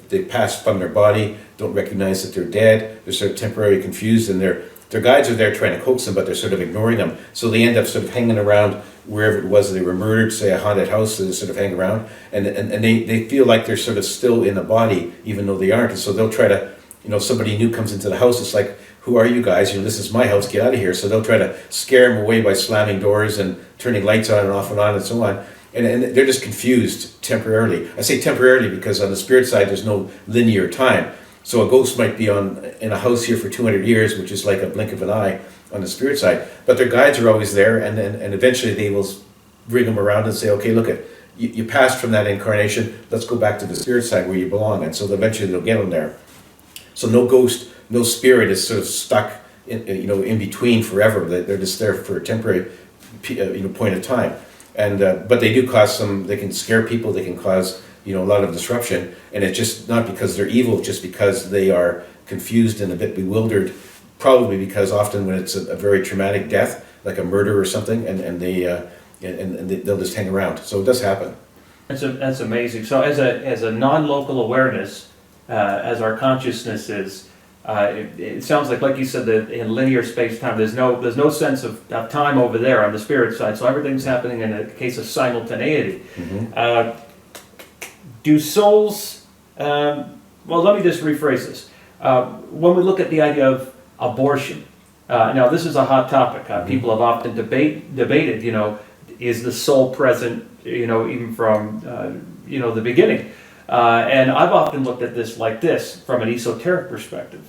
they've passed from their body. Don't recognize that they're dead. They're sort of temporarily confused, and their guides are there trying to coax them, but they're sort of ignoring them. So they end up sort of hanging around wherever it was they were murdered, say a haunted house, so they sort of hang around, and they feel like they're sort of still in the body, even though they aren't. And so they'll try to, somebody new comes into the house. It's like, who are you guys? This is my house. Get out of here. So they'll try to scare them away by slamming doors and turning lights on and so on. And they're just confused temporarily. I say temporarily because on the spirit side, there's no linear time. So a ghost might be in a house here for 200 years, which is like a blink of an eye on the spirit side. But their guides are always there, and eventually they will bring them around and say, okay, look, you passed from that incarnation. Let's go back to the spirit side where you belong. And so eventually they'll get them there. So no ghost, no spirit is sort of stuck in between forever. They're just there for a temporary point of time. And but they do cause they can scare people, they can cause a lot of disruption, and it's just not because they're evil, just because they are confused and a bit bewildered, probably because often when it's a very traumatic death, like a murder or something, and they'll just hang around. So it does happen. That's amazing. So as a non-local awareness, as our consciousness is, it sounds like you said, that in linear space-time, there's no sense of time over there on the spirit side. So everything's happening in a case of simultaneity. Mm-hmm. Do souls? Well, let me just rephrase this. When we look at the idea of abortion, now this is a hot topic. Mm-hmm. People have often debated. Is the soul present? Even from the beginning. And I've often looked at this like this from an esoteric perspective.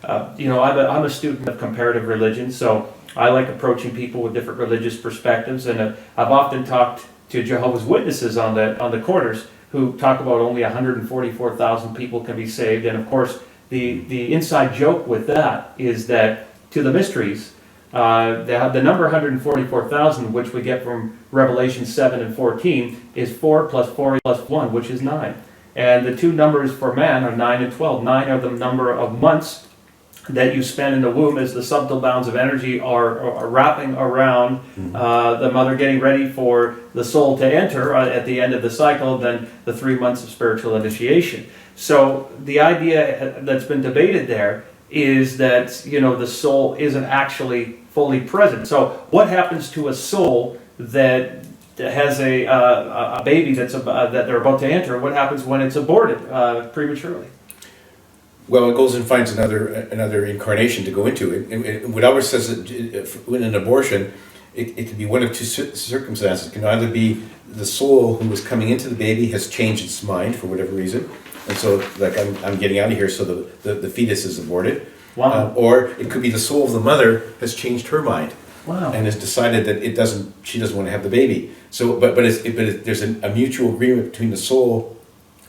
I'm a student of comparative religion, so I like approaching people with different religious perspectives, and I've often talked to Jehovah's Witnesses on the corners who talk about only 144,000 people can be saved, and of course the inside joke with that is that to the mysteries, the number 144,000, which we get from Revelation 7 and 14, is 4 plus 4 plus 1, which is 9. And the two numbers for man are 9 and 12. 9 are the number of months that you spend in the womb as the subtle bounds of energy are wrapping around the mother, getting ready for the soul to enter at the end of the cycle, then the 3 months of spiritual initiation. So the idea that's been debated there is that the soul isn't actually fully present. So what happens to a soul that has a baby that they're about to enter? What happens when it's aborted prematurely? Well, it goes and finds another incarnation to go into. And what Albert says that in an abortion, it can be one of two circumstances. It can either be the soul who was coming into the baby has changed its mind for whatever reason, and so like I'm getting out of here, so the fetus is aborted. Wow. Or it could be the soul of the mother has changed her mind. Wow. And has decided that she doesn't want to have the baby. So, but there's a mutual agreement between the soul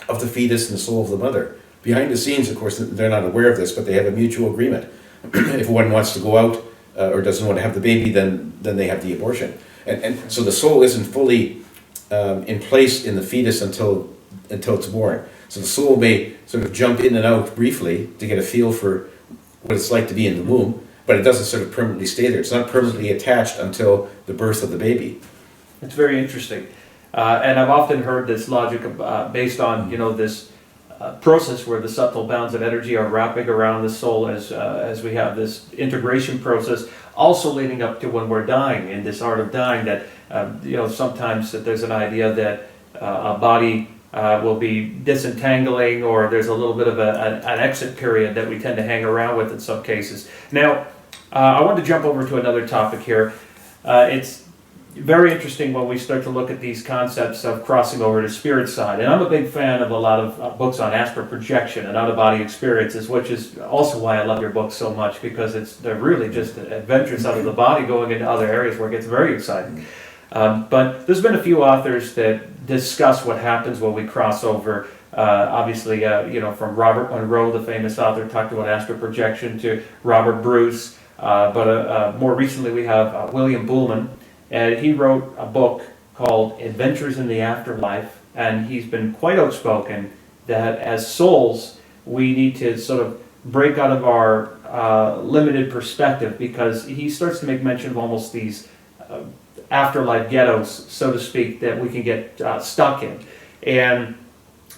of the fetus and the soul of the mother. Behind the scenes, of course, they're not aware of this, but they have a mutual agreement. If one wants to go out or doesn't want to have the baby, then they have the abortion. And so the soul isn't fully in place in the fetus until it's born. So the soul may sort of jump in and out briefly to get a feel for what it's like to be in the womb, but it doesn't sort of permanently stay there. It's not permanently attached until the birth of the baby. It's very interesting. And I've often heard this logic based on, this process where the subtle bounds of energy are wrapping around the soul as we have this integration process, also leading up to when we're dying, in this art of dying, that, sometimes there's an idea that a body will be disentangling, or there's a little bit of an exit period that we tend to hang around with in some cases. Now, I want to jump over to another topic here. It's very interesting when we start to look at these concepts of crossing over to spirit side. And I'm a big fan of a lot of books on astral projection and out-of-body experiences, which is also why I love your books so much, because they're really just adventures out of the body going into other areas where it gets very exciting. But there's been a few authors that discuss what happens when we cross over. Obviously, from Robert Monroe, the famous author, talked about astral projection, to Robert Bruce. But more recently, we have William Buhlman, and he wrote a book called Adventures in the Afterlife, and he's been quite outspoken that as souls, we need to sort of break out of our limited perspective, because he starts to make mention of almost these afterlife ghettos, so to speak, that we can get stuck in. And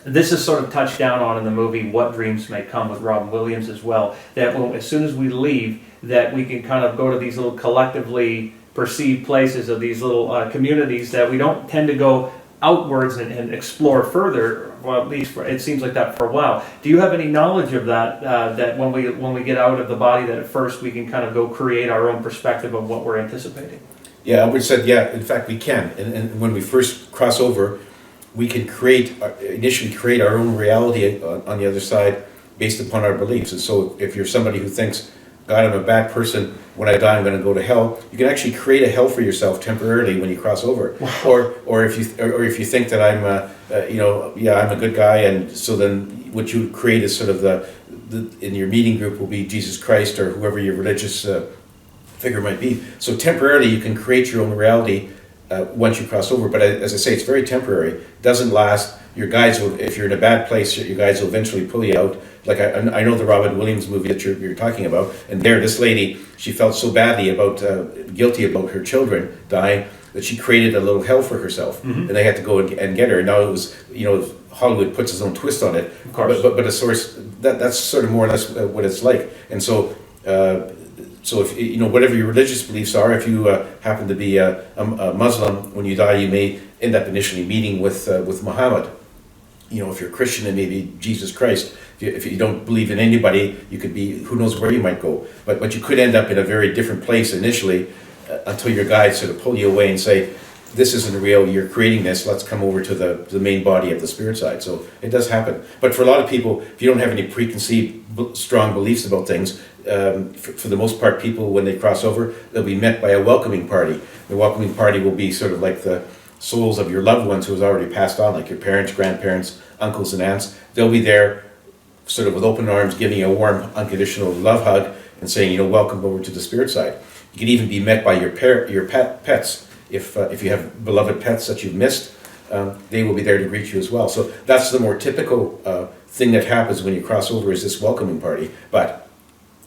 this is sort of touched down on in the movie What Dreams May Come with Robin Williams as well, that as soon as we leave, that we can kind of go to these little collectively perceived places of these little communities that we don't tend to go outwards and explore further. Well, at least it seems like that for a while. Do you have any knowledge of that? That when we get out of the body, that at first we can kind of go create our own perspective of what we're anticipating? Yeah, Albert said, yeah, in fact we can. And when we first cross over, we can initially create our own reality on the other side based upon our beliefs. And so if you're somebody who thinks, God, I'm a bad person, when I die I'm going to go to hell, you can actually create a hell for yourself temporarily when you cross over. Wow. Or if you think that I'm I'm a good guy, and so then what you create is sort of the in your meeting group will be Jesus Christ or whoever your religious figure might be. So temporarily you can create your own reality once you cross over, but as I say, it's very temporary. It doesn't last. Your guides will, if you're in a bad place, your guides will eventually pull you out. Like I know the Robin Williams movie that you're talking about, and there, this lady, she felt so badly guilty about her children dying, that she created a little hell for herself, and they had to go and get her. Now it was, Hollywood puts its own twist on it, of course, but a source that's sort of more or less what it's like, and so. So if whatever your religious beliefs are, if you happen to be a Muslim, when you die, you may end up initially meeting with Muhammad. If you're a Christian, it may be Jesus Christ. If you don't believe in anybody, you could be, who knows where you might go. But you could end up in a very different place initially, until your guides sort of pull you away and say, this isn't real, you're creating this, let's come over to the main body of the spirit side. So it does happen. But for a lot of people, if you don't have any preconceived strong beliefs about things, for the most part, people, when they cross over, they'll be met by a welcoming party. The welcoming party will be sort of like the souls of your loved ones who has already passed on, like your parents, grandparents, uncles and aunts. They'll be there sort of with open arms, giving you a warm, unconditional love hug and saying, welcome over to the spirit side. You can even be met by your pets. If you have beloved pets that you've missed, they will be there to greet you as well. So that's the more typical thing that happens when you cross over, is this welcoming party. But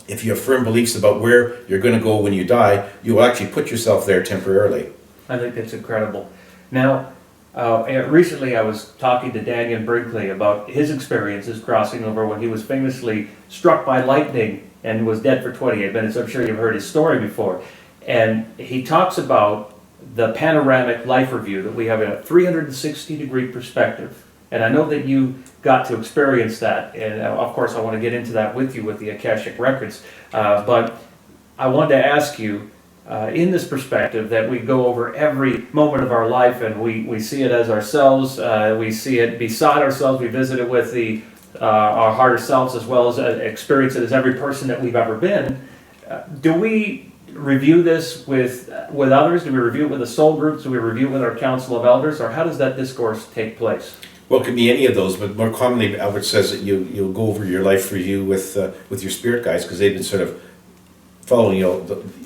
if you have firm beliefs about where you're going to go when you die, you will actually put yourself there temporarily. I think that's incredible. Now, recently I was talking to Daniel Brinkley about his experiences crossing over when he was famously struck by lightning and was dead for 28 minutes. I'm sure you've heard his story before. And he talks about the panoramic life review, that we have a 360-degree perspective. And I know that you got to experience that, and of course I want to get into that with you with the Akashic Records. But I wanted to ask you, in this perspective, that we go over every moment of our life, and we see it as ourselves, we see it beside ourselves, we visit it with our higher selves, as well as experience it as every person that we've ever been. Do we review this with others? Do we review it with the soul groups? Do we review it with our council of elders? Or how does that discourse take place? Well, it can be any of those, but more commonly, Albert says that you'll go over your life review with your spirit guides, because they've been sort of following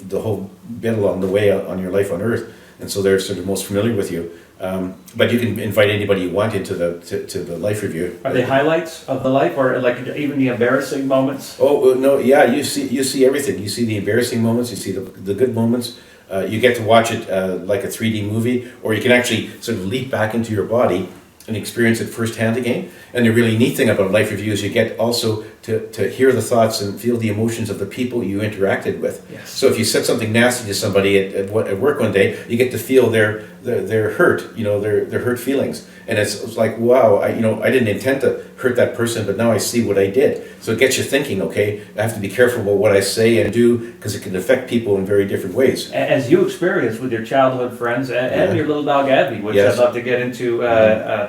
the whole bit along the way on your life on Earth, and so they're sort of most familiar with you. But you can invite anybody you want into the life review. Are they highlights of the life, or like even the embarrassing moments? Oh no, yeah, you see everything. You see the embarrassing moments. You see the good moments. You get to watch it like a 3D movie, or you can actually sort of leap back into your body and experience it firsthand again. And the really neat thing about life review is you get also to hear the thoughts and feel the emotions of the people you interacted with. Yes. So if you said something nasty to somebody at work one day, you get to feel their hurt, their hurt feelings. And it's like, wow, I didn't intend to hurt that person, but now I see what I did. So it gets you thinking, okay, I have to be careful about what I say and do, because it can affect people in very different ways. As you experienced with your childhood friends and your little dog Abby, which yes. I'd love to get into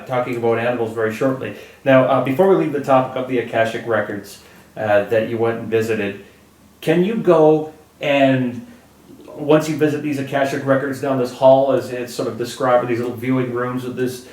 talking about animals very shortly. Now, before we leave the topic of the Akashic Records that you went and visited, can you go and once you visit these Akashic records down this hall, as it's sort of described, these little viewing rooms with this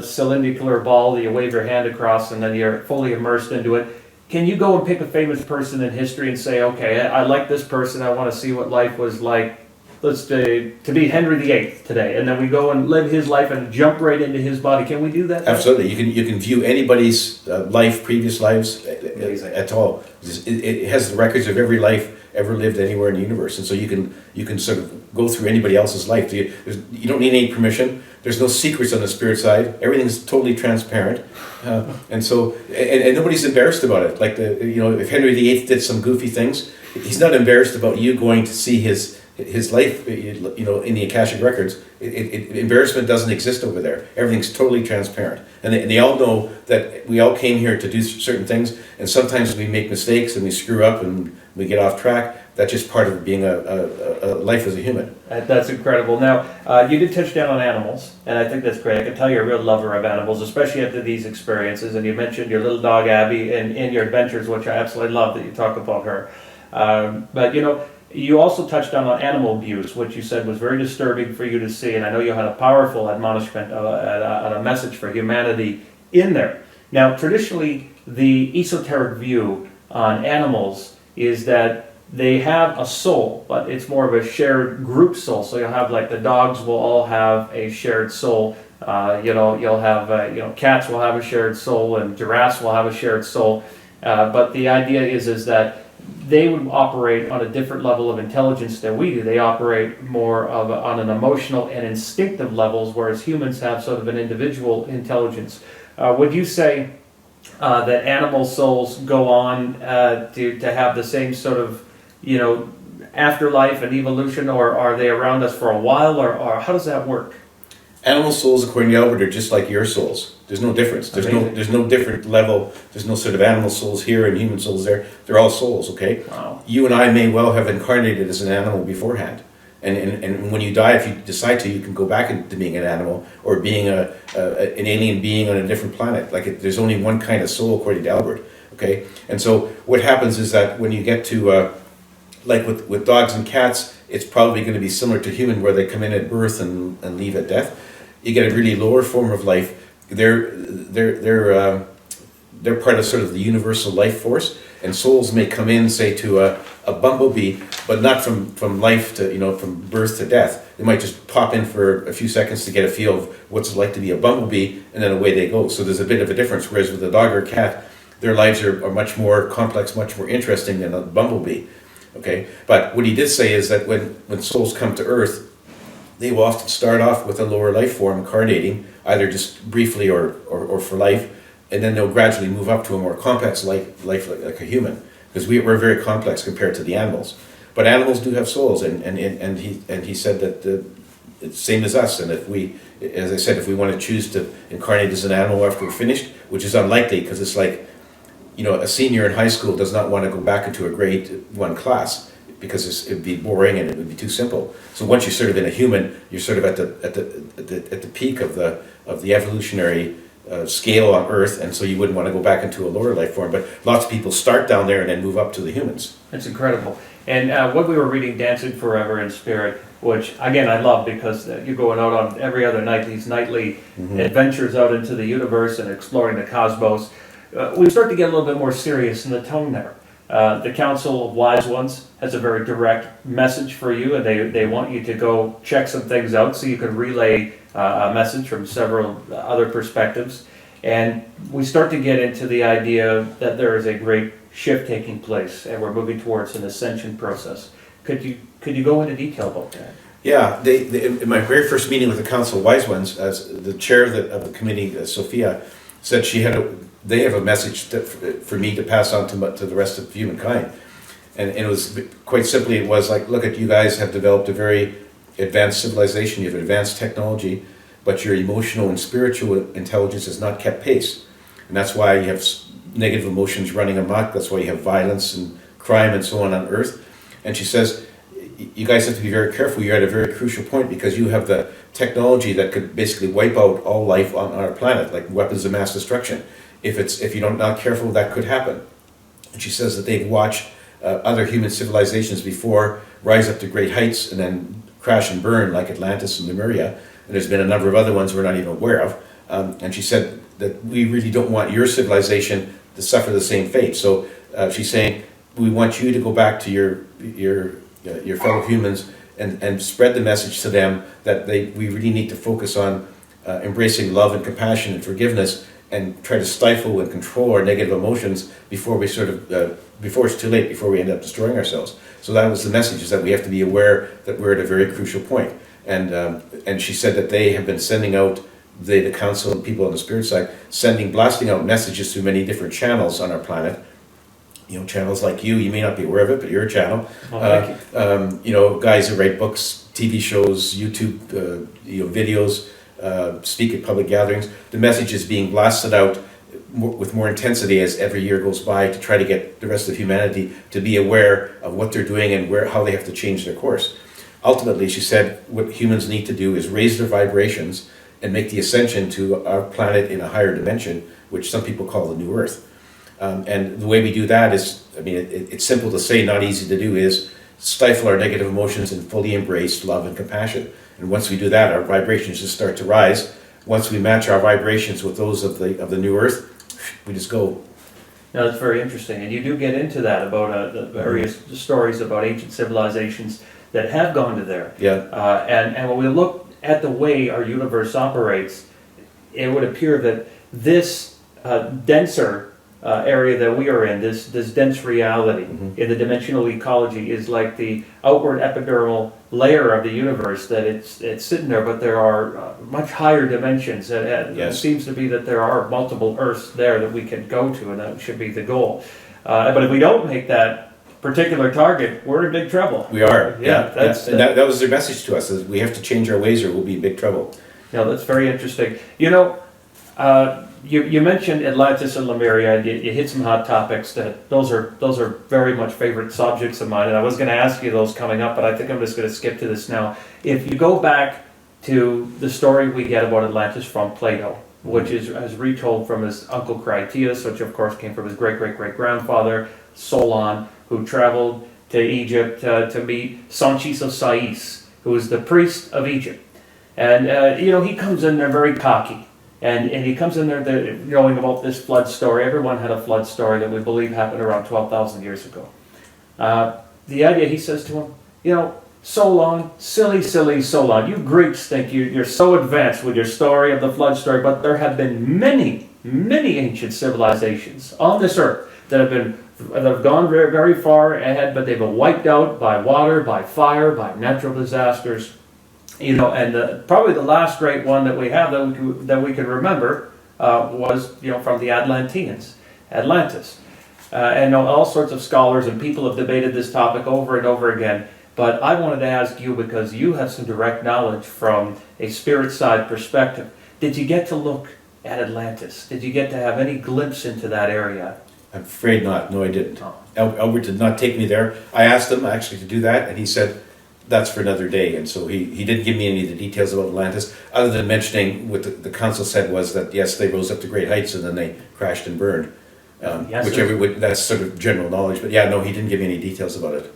cylindrical ball that you wave your hand across and then you're fully immersed into it. Can you go and pick a famous person in history and say, okay, I like this person, I want to see what life was like, let's say, to be Henry VIII today, and then we go and live his life and jump right into his body. Can we do that? Absolutely. You can view anybody's life, previous lives at all. It has the records of every life ever lived anywhere in the universe, and so you can sort of go through anybody else's life. You don't need any permission. There's no secrets on the spirit side. Everything's totally transparent, and so and nobody's embarrassed about it. Like if Henry VIII did some goofy things, he's not embarrassed about you going to see his life, in the Akashic records. Embarrassment doesn't exist over there. Everything's totally transparent, and they all know that we all came here to do certain things, and sometimes we make mistakes and we screw up and we get off track. That's just part of being a life as a human. That's incredible. Now, you did touch down on animals, and I think that's great. I can tell you're a real lover of animals, especially after these experiences. And you mentioned your little dog Abby in your adventures, which I absolutely love that you talk about her. But you also touched on animal abuse, which you said was very disturbing for you to see, and I know you had a powerful admonishment and a message for humanity in there. Now, traditionally, the esoteric view on animals is that they have a soul, but it's more of a shared group soul. So you'll have, like, the dogs will all have a shared soul. You'll have cats will have a shared soul, and giraffes will have a shared soul. But the idea is that they would operate on a different level of intelligence than we do. They operate more on an emotional and instinctive levels, whereas humans have sort of an individual intelligence. Would you say that animal souls go on to have the same sort of, afterlife and evolution, or are they around us for a while, or how does that work? Animal souls, according to Albert, are just like your souls. There's no difference. There's no different level. There's no sort of animal souls here and human souls there. They're all souls, okay? Wow. You and I may well have incarnated as an animal beforehand. And when you die, if you decide to, you can go back into being an animal or being an alien being on a different planet. There's only one kind of soul, according to Albert, okay? And so what happens is that when you get to, like with dogs and cats, it's probably going to be similar to human, where they come in at birth and leave at death. You get a really lower form of life. They're part of sort of the universal life force, and souls may come in, say, to a bumblebee, but not from life to, from birth to death. They might just pop in for a few seconds to get a feel of what's it like to be a bumblebee, and then away they go. So there's a bit of a difference, whereas with a dog or cat, their lives are much more complex, much more interesting than a bumblebee. Okay, but what he did say is that when souls come to Earth, they will often start off with a lower life form incarnating, either just briefly or for life, and then they'll gradually move up to a more complex life like a human, because we're very complex compared to the animals. But animals do have souls, and he said that it's same as us, and if we, as I said, if we want to choose to incarnate as an animal after we're finished, which is unlikely, because it's like, a senior in high school does not want to go back into a grade 1 class, because it'd be boring and it would be too simple. So once you're sort of in a human, you're sort of at the peak of the evolutionary scale on Earth, and so you wouldn't want to go back into a lower life form. But lots of people start down there and then move up to the humans. That's incredible. And what we were reading, Dancing Forever in Spirit, which again I love, because you're going out on every other night, these nightly adventures out into the universe and exploring the cosmos. We start to get a little bit more serious in the tone there. The Council of Wise Ones has a very direct message for you, and they want you to go check some things out so you can relay a message from several other perspectives. And we start to get into the idea that there is a great shift taking place, and we're moving towards an ascension process. Could you go into detail about that? Yeah, they in my very first meeting with the Council of Wise Ones, as the chair of the committee, Sophia, said they have a message for me to pass on to the rest of humankind. And it was quite simply, it was like, look, you guys have developed a very advanced civilization, you have advanced technology, but your emotional and spiritual intelligence has not kept pace. And that's why you have negative emotions running amok, that's why you have violence and crime and so on Earth. And she says, you guys have to be very careful. You're at a very crucial point, because you have the technology that could basically wipe out all life on our planet, like weapons of mass destruction. If you're not careful, that could happen. And she says that they've watched other human civilizations before rise up to great heights and then crash and burn like Atlantis and Lemuria. And there's been a number of other ones we're not even aware of. And she said that we really don't want your civilization to suffer the same fate. So she's saying, we want you to go back to your fellow humans and spread the message to them that we really need to focus on embracing love and compassion and forgiveness, and try to stifle and control our negative emotions before we before it's too late, before we end up destroying ourselves. So that was the message, is that we have to be aware that we're at a very crucial point. And she said that they have been sending out, the council and people on the spirit side, blasting out messages through many different channels on our planet. Channels like you may not be aware of it, but you're a channel. Thank you. Guys who write books, TV shows, YouTube, videos, speak at public gatherings. The message is being blasted out with more intensity as every year goes by, to try to get the rest of humanity to be aware of what they're doing and how they have to change their course. Ultimately, she said, what humans need to do is raise their vibrations and make the ascension to our planet in a higher dimension, which some people call the New Earth. And the way we do that is, it's simple to say, not easy to do, is stifle our negative emotions and fully embrace love and compassion. And once we do that, our vibrations just start to rise. Once we match our vibrations with those of the New Earth, we just go. Now, that's very interesting. And you do get into that about the various stories about ancient civilizations that have gone to there. Yeah. And when we look at the way our universe operates, it would appear that this denser area that we are in, this dense reality in the dimensional ecology, is like the outward epidermal layer of the universe, that it's sitting there, but there are much higher dimensions. It seems to be that there are multiple Earths there that we can go to, and that should be the goal. But if we don't make that particular target, we're in big trouble. We are. And that was their message to us, is we have to change our ways or we'll be in big trouble. Yeah, that's very interesting. You mentioned Atlantis and Lemuria, and you hit some hot topics. Those are very much favorite subjects of mine, and I was going to ask you those coming up, but I think I'm just going to skip to this now. If you go back to the story we get about Atlantis from Plato, which is as retold from his uncle Critias, which of course came from his great-great-great-grandfather, Solon, who traveled to Egypt to meet Sanchis of Sais, who is the priest of Egypt. And, he comes in there very cocky. And he comes in there knowing about this flood story. Everyone had a flood story that we believe happened around 12,000 years ago. The idea, he says to him, Solon, silly Solon, you Greeks think you're so advanced with your story of the flood story, but there have been many, many ancient civilizations on this earth that have gone very, very far ahead, but they've been wiped out by water, by fire, by natural disasters. And probably the last great one that we have that we can remember was, from the Atlanteans, Atlantis. And all sorts of scholars and people have debated this topic over and over again. But I wanted to ask you, because you have some direct knowledge from a spirit side perspective. Did you get to look at Atlantis? Did you get to have any glimpse into that area? I'm afraid not. No, I didn't. Albert did not take me there. I asked him actually to do that, and he said, that's for another day. And so he didn't give me any of the details about Atlantis, other than mentioning what the council said was that, yes, they rose up to great heights and then they crashed and burned. That's sort of general knowledge. But yeah, no, he didn't give me any details about it.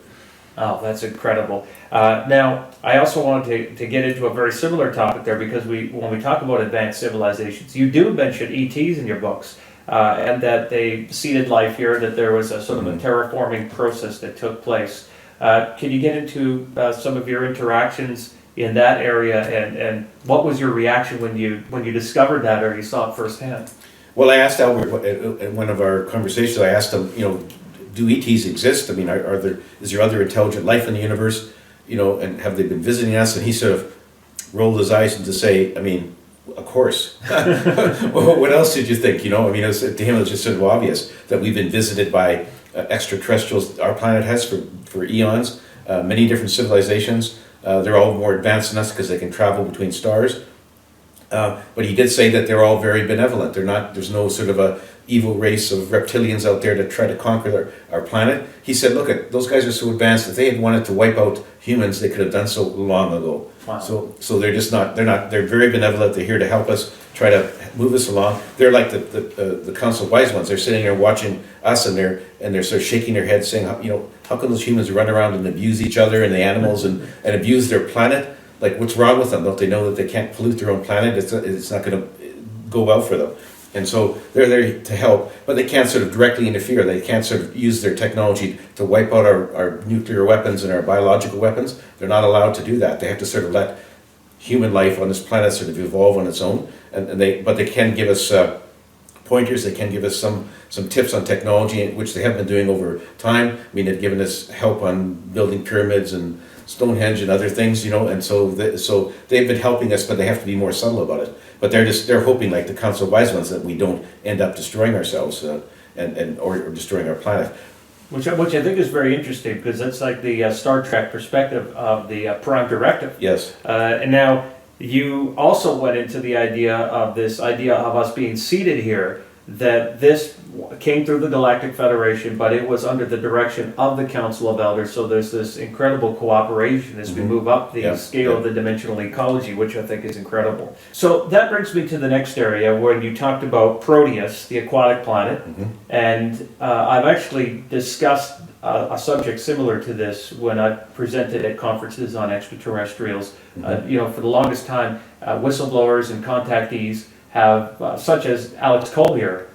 Oh, that's incredible. Now, I also wanted to get into a very similar topic there, because when we talk about advanced civilizations, you do mention ETs in your books, and that they seeded life here, that there was a sort of a terraforming process that took place. Can you get into some of your interactions in that area, and what was your reaction when you discovered that, or you saw it firsthand? Well, I asked Albert in one of our conversations. I asked him, do ETs exist? I mean, is there other intelligent life in the universe? And have they been visiting us? And he sort of rolled his eyes and to say, of course. Well, what else did you think? To him it was just sort of obvious that we've been visited by extraterrestrials. Our planet has for eons, many different civilizations. They're all more advanced than us because they can travel between stars. But he did say that they're all very benevolent. There's no sort of a evil race of reptilians out there to try to conquer our planet. He said, look, those guys are so advanced that if they had wanted to wipe out humans, they could have done so long ago. Wow. So they're very benevolent. They're here to help us, try to move us along. They're like the Council of Wise Ones. They're sitting there watching us, and they're sort of shaking their heads, saying, how can those humans run around and abuse each other and the animals and abuse their planet? Like, what's wrong with them? Don't they know that they can't pollute their own planet? It's not going to go well for them. And so they're there to help, but they can't sort of directly interfere. They can't sort of use their technology to wipe out our nuclear weapons and our biological weapons. They're not allowed to do that. They have to sort of let human life on this planet sort of evolve on its own. But they can give us pointers. They can give us some tips on technology, which they have been doing over time. I mean, they've given us help on building pyramids and Stonehenge and other things, and so they've been helping us, but they have to be more subtle about it. But they're hoping, like the Council of Wise Ones, that we don't end up destroying ourselves or destroying our planet. Which I think is very interesting, because that's like the Star Trek perspective of the Prime Directive. Yes. And now you also went into the idea of us being seated here, that this came through the Galactic Federation, but it was under the direction of the Council of Elders. So there's this incredible cooperation as we move up the scale of the dimensional ecology, which I think is incredible. So that brings me to the next area, where you talked about Proteus, the aquatic planet, and I've actually discussed a subject similar to this when I presented at conferences on extraterrestrials. For the longest time, whistleblowers and contactees have, such as Alex Collier,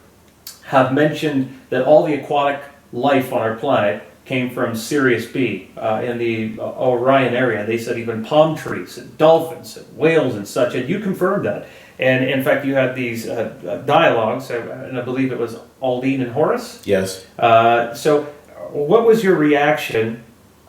have mentioned that all the aquatic life on our planet came from Sirius B in the Orion area. They said even palm trees and dolphins and whales and such, and you confirmed that. And in fact, you had these dialogues, and I believe it was Aldine and Horace? Yes. So what was your reaction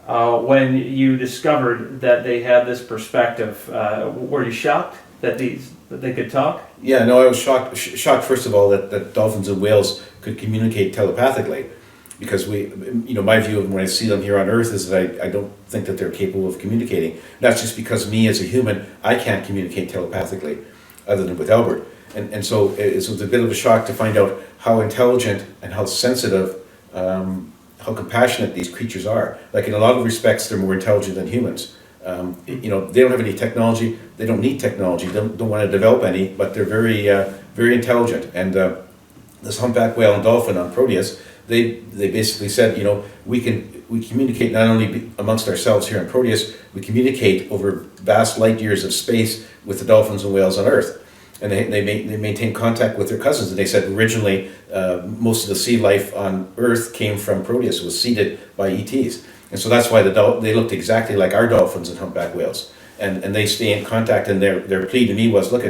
when you discovered that they had this perspective? Were you shocked that they could talk? Yeah, no, I was shocked first of all that dolphins and whales could communicate telepathically, because my view of when I see them here on Earth is that I don't think that they're capable of communicating. That's just because me as a human, I can't communicate telepathically, other than with Albert. And so it was a bit of a shock to find out how intelligent and how sensitive, how compassionate these creatures are. Like, in a lot of respects, they're more intelligent than humans. They don't have any technology. They don't need technology. They don't want to develop any, but they're very intelligent. And this humpback whale and dolphin on Proteus, they basically said, we communicate not only amongst ourselves here on Proteus, we communicate over vast light years of space with the dolphins and whales on Earth. And they maintain contact with their cousins. And they said originally most of the sea life on Earth came from Proteus, was seeded by ETs. And so that's why they looked exactly like our dolphins and humpback whales. And they stay in contact, and their plea to me was, look,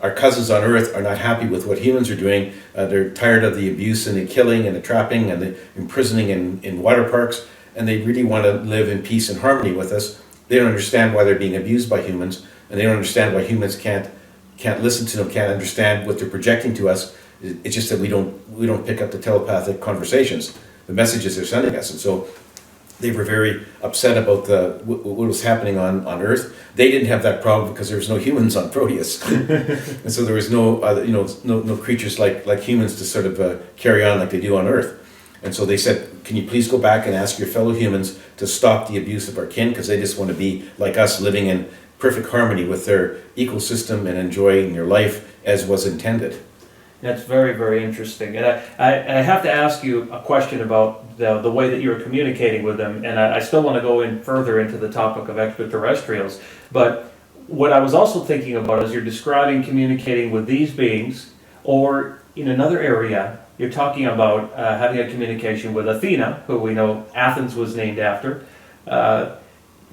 our cousins on Earth are not happy with what humans are doing. They're tired of the abuse and the killing and the trapping and the imprisoning in water parks, and they really want to live in peace and harmony with us. They don't understand why they're being abused by humans, and they don't understand why humans can't listen to them, can't understand what they're projecting to us. It's just that we don't pick up the telepathic conversations, the messages they're sending us. And so they were very upset about what was happening on Earth. They didn't have that problem because there was no humans on Proteus, and so there was no no creatures like humans to sort of carry on like they do on Earth. And so they said, can you please go back and ask your fellow humans to stop the abuse of our kin, because they just want to be like us, living in perfect harmony with their ecosystem and enjoying their life as was intended. That's very, very interesting. And I have to ask you a question about the way that you're communicating with them, and I still want to go in further into the topic of extraterrestrials. But what I was also thinking about is you're describing communicating with these beings, or in another area, you're talking about having a communication with Athena, who we know Athens was named after.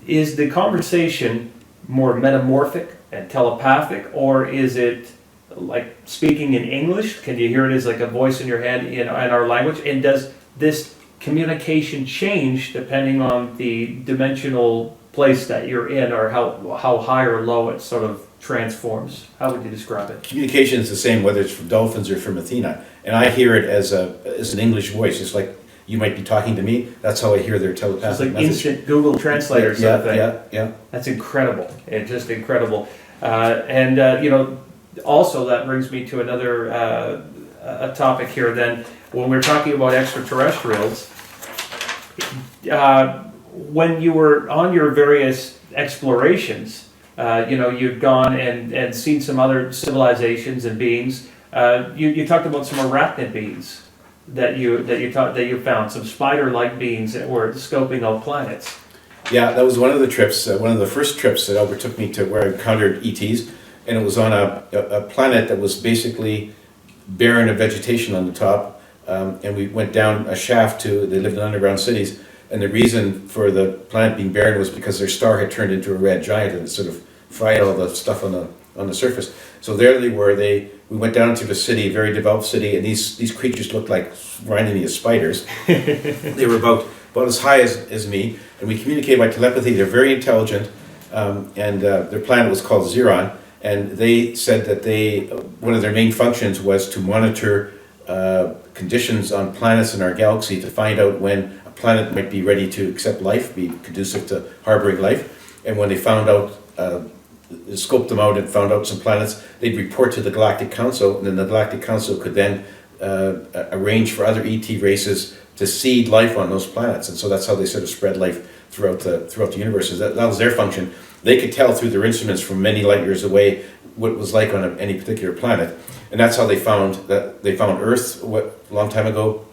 Is the conversation more metamorphic and telepathic, or is it like speaking in English? Can you hear it as like a voice in your head in our language? And does this communication change depending on the dimensional place that you're in, or how high or low it sort of transforms? How would you describe it? Communication is the same whether it's from dolphins or from Athena, and I hear it as an English voice, just like you might be talking to me. That's how I hear their telepathic it's like message. instant Google Translator sort of thing. Yeah. That's incredible. It's just incredible. also that brings me to another a topic here then. When we're talking about extraterrestrials, when you were on your various explorations, you've gone and seen some other civilizations and beings. You talked about some arachnid beings that you found, some spider-like beings that were scoping out planets. Yeah, that was one of the trips, one of the first trips that Albert took me to where I encountered ETs, and it was on a planet that was basically barren of vegetation on the top, and we went down a shaft they lived in underground cities, and the reason for the planet being barren was because their star had turned into a red giant and it sort of fried all the stuff on the surface. So there they were, we went down to the city, a very developed city, and these creatures looked like, reminded me of spiders. They were about as high as me, and we communicated by telepathy. They're very intelligent, and their planet was called Xeron, and they said that one of their main functions was to monitor conditions on planets in our galaxy to find out when a planet might be ready to accept life, be conducive to harboring life, and when they found out, scoped them out and found out some planets, they'd report to the Galactic Council, and then the Galactic Council could then arrange for other ET races to seed life on those planets, and so that's how they sort of spread life throughout the universe. That was their function. They could tell through their instruments from many light years away what it was like on any particular planet, and that's how they found Earth a long time ago,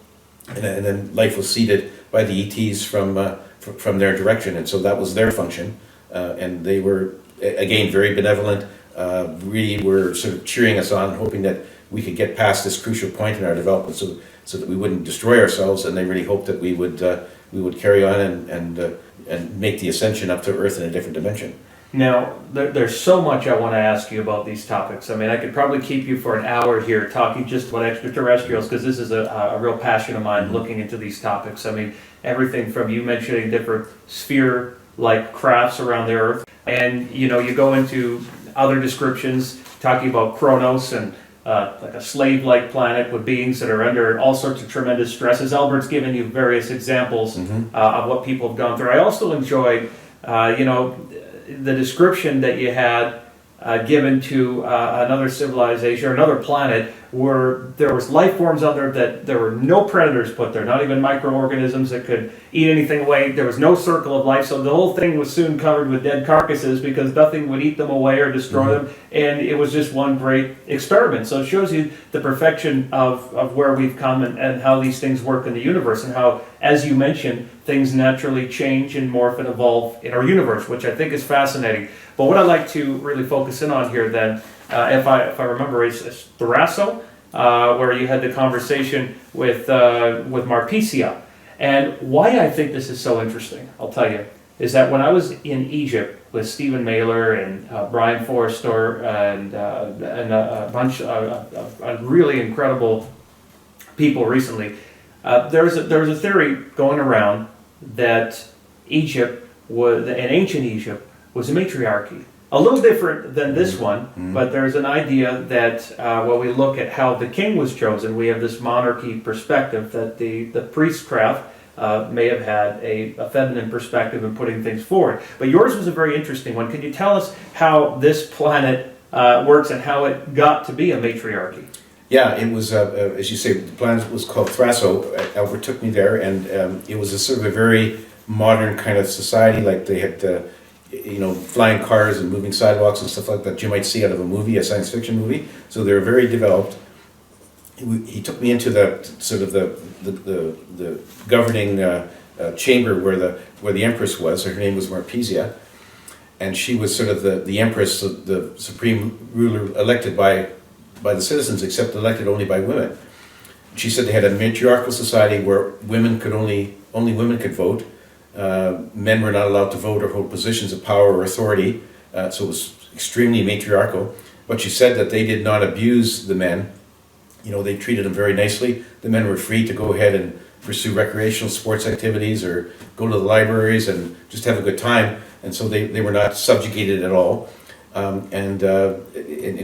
and then life was seeded by the ETs from their direction, and so that was their function, and they were again very benevolent. Really were sort of cheering us on, hoping that we could get past this crucial point in our development, so that we wouldn't destroy ourselves, and they really hoped that we would carry on and make the ascension up to Earth in a different dimension. Now, there's so much I want to ask you about these topics. I mean, I could probably keep you for an hour here talking just about extraterrestrials, because this is a real passion of mine, looking into these topics. I mean, everything from you mentioning different sphere-like crafts around the Earth, and you go into other descriptions talking about Kronos and like a slave-like planet with beings that are under all sorts of tremendous stresses. Albert's given you various examples of what people have gone through. I also enjoyed, the description that you had given to another civilization or another planet where there was life forms out there that there were no predators put there, not even microorganisms that could eat anything away. There was no circle of life, so the whole thing was soon covered with dead carcasses because nothing would eat them away or destroy them, and it was just one great experiment. So it shows you the perfection of where we've come and how these things work in the universe, and how, as you mentioned, things naturally change and morph and evolve in our universe, which I think is fascinating. But what I'd like to really focus in on here then, if I remember, is Thraso, where you had the conversation with Marpecia. And why I think this is so interesting, I'll tell you, is that when I was in Egypt with Stephen Mailer and Brian Forrester and a bunch of really incredible people recently, there was a theory going around that ancient Egypt was a matriarchy. A little different than this one, but there's an idea that when we look at how the king was chosen, we have this monarchy perspective that the priestcraft may have had a feminine perspective in putting things forward. But yours was a very interesting one. Can you tell us how this planet works and how it got to be a matriarchy? Yeah, it was, as you say, the planet was called Thraso. Albert took me there, and it was a sort of a very modern kind of society. Like they had flying cars and moving sidewalks and stuff like that you might see out of a movie, a science fiction movie. So they were very developed. He took me into the sort of the governing chamber where the empress was. Her name was Marpecia, and she was sort of the empress, the supreme ruler elected by the citizens, except elected only by women. She said they had a matriarchal society where only women could vote. Men were not allowed to vote or hold positions of power or authority, so it was extremely matriarchal. But she said that they did not abuse the men. They treated them very nicely. The men were free to go ahead and pursue recreational sports activities or go to the libraries and just have a good time. And so they were not subjugated at all. And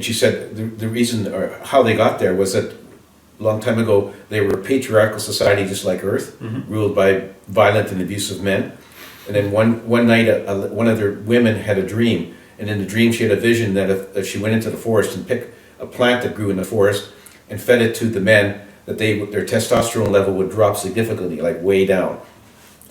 she said the reason or how they got there was that a long time ago they were a patriarchal society just like Earth, ruled by violent and abusive men. And then one night one of their women had a dream, and in the dream she had a vision that if she went into the forest and picked a plant that grew in the forest and fed it to the men, that their testosterone level would drop significantly, like way down.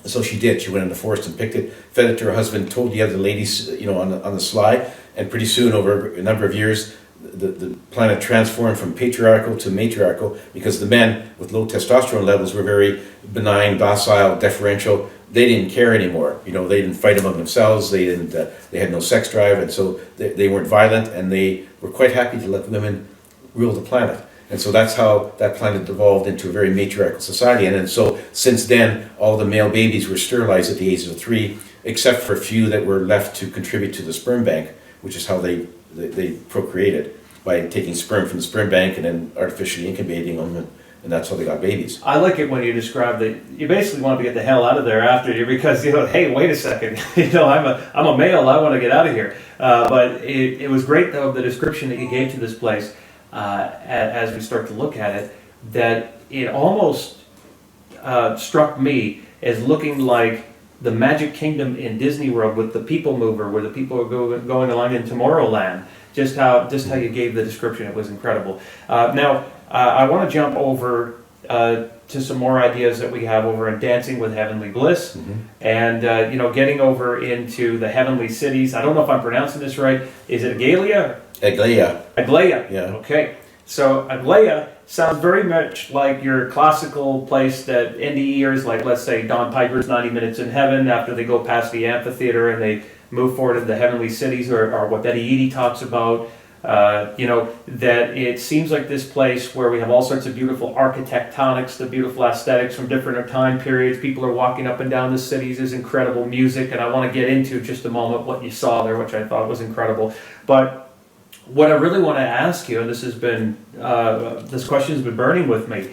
So she did. She went in the forest and picked it, fed it to her husband, told the other ladies, on the sly, and pretty soon, over a number of years, the planet transformed from patriarchal to matriarchal, because the men with low testosterone levels were very benign, docile, deferential. They didn't care anymore. They didn't fight among themselves. They didn't. They had no sex drive, and so they weren't violent, and they were quite happy to let women rule the planet. And so that's how that planet evolved into a very matriarchal society. And so since then, all the male babies were sterilized at the age of 3, except for a few that were left to contribute to the sperm bank, which is how they procreated, by taking sperm from the sperm bank and then artificially incubating them, and that's how they got babies. I like it when you describe that you basically want to get the hell out of there after you, because hey, wait a second, I'm a male, I want to get out of here. But it was great, though, the description that you gave to this place. As we start to look at it, that it almost struck me as looking like the Magic Kingdom in Disney World with the People Mover, where the people are going along in Tomorrowland. Just how you gave the description, it was incredible. Now, I want to jump over to some more ideas that we have over in Dancing with Heavenly Bliss, and getting over into the heavenly cities. I don't know if I'm pronouncing this right. Is it Gaia? Aglaia. Aglaia. Yeah. Okay. So Aglaia sounds very much like your classical place that NDEers, like let's say Don Piper's 90 Minutes in Heaven, after they go past the amphitheater and they move forward to the heavenly cities, or what Betty Eadie talks about. That it seems like this place where we have all sorts of beautiful architectonics, the beautiful aesthetics from different time periods. People are walking up and down the cities. There's incredible music, and I want to get into just a moment what you saw there, which I thought was incredible. But what I really want to ask you, and this question has been burning with me,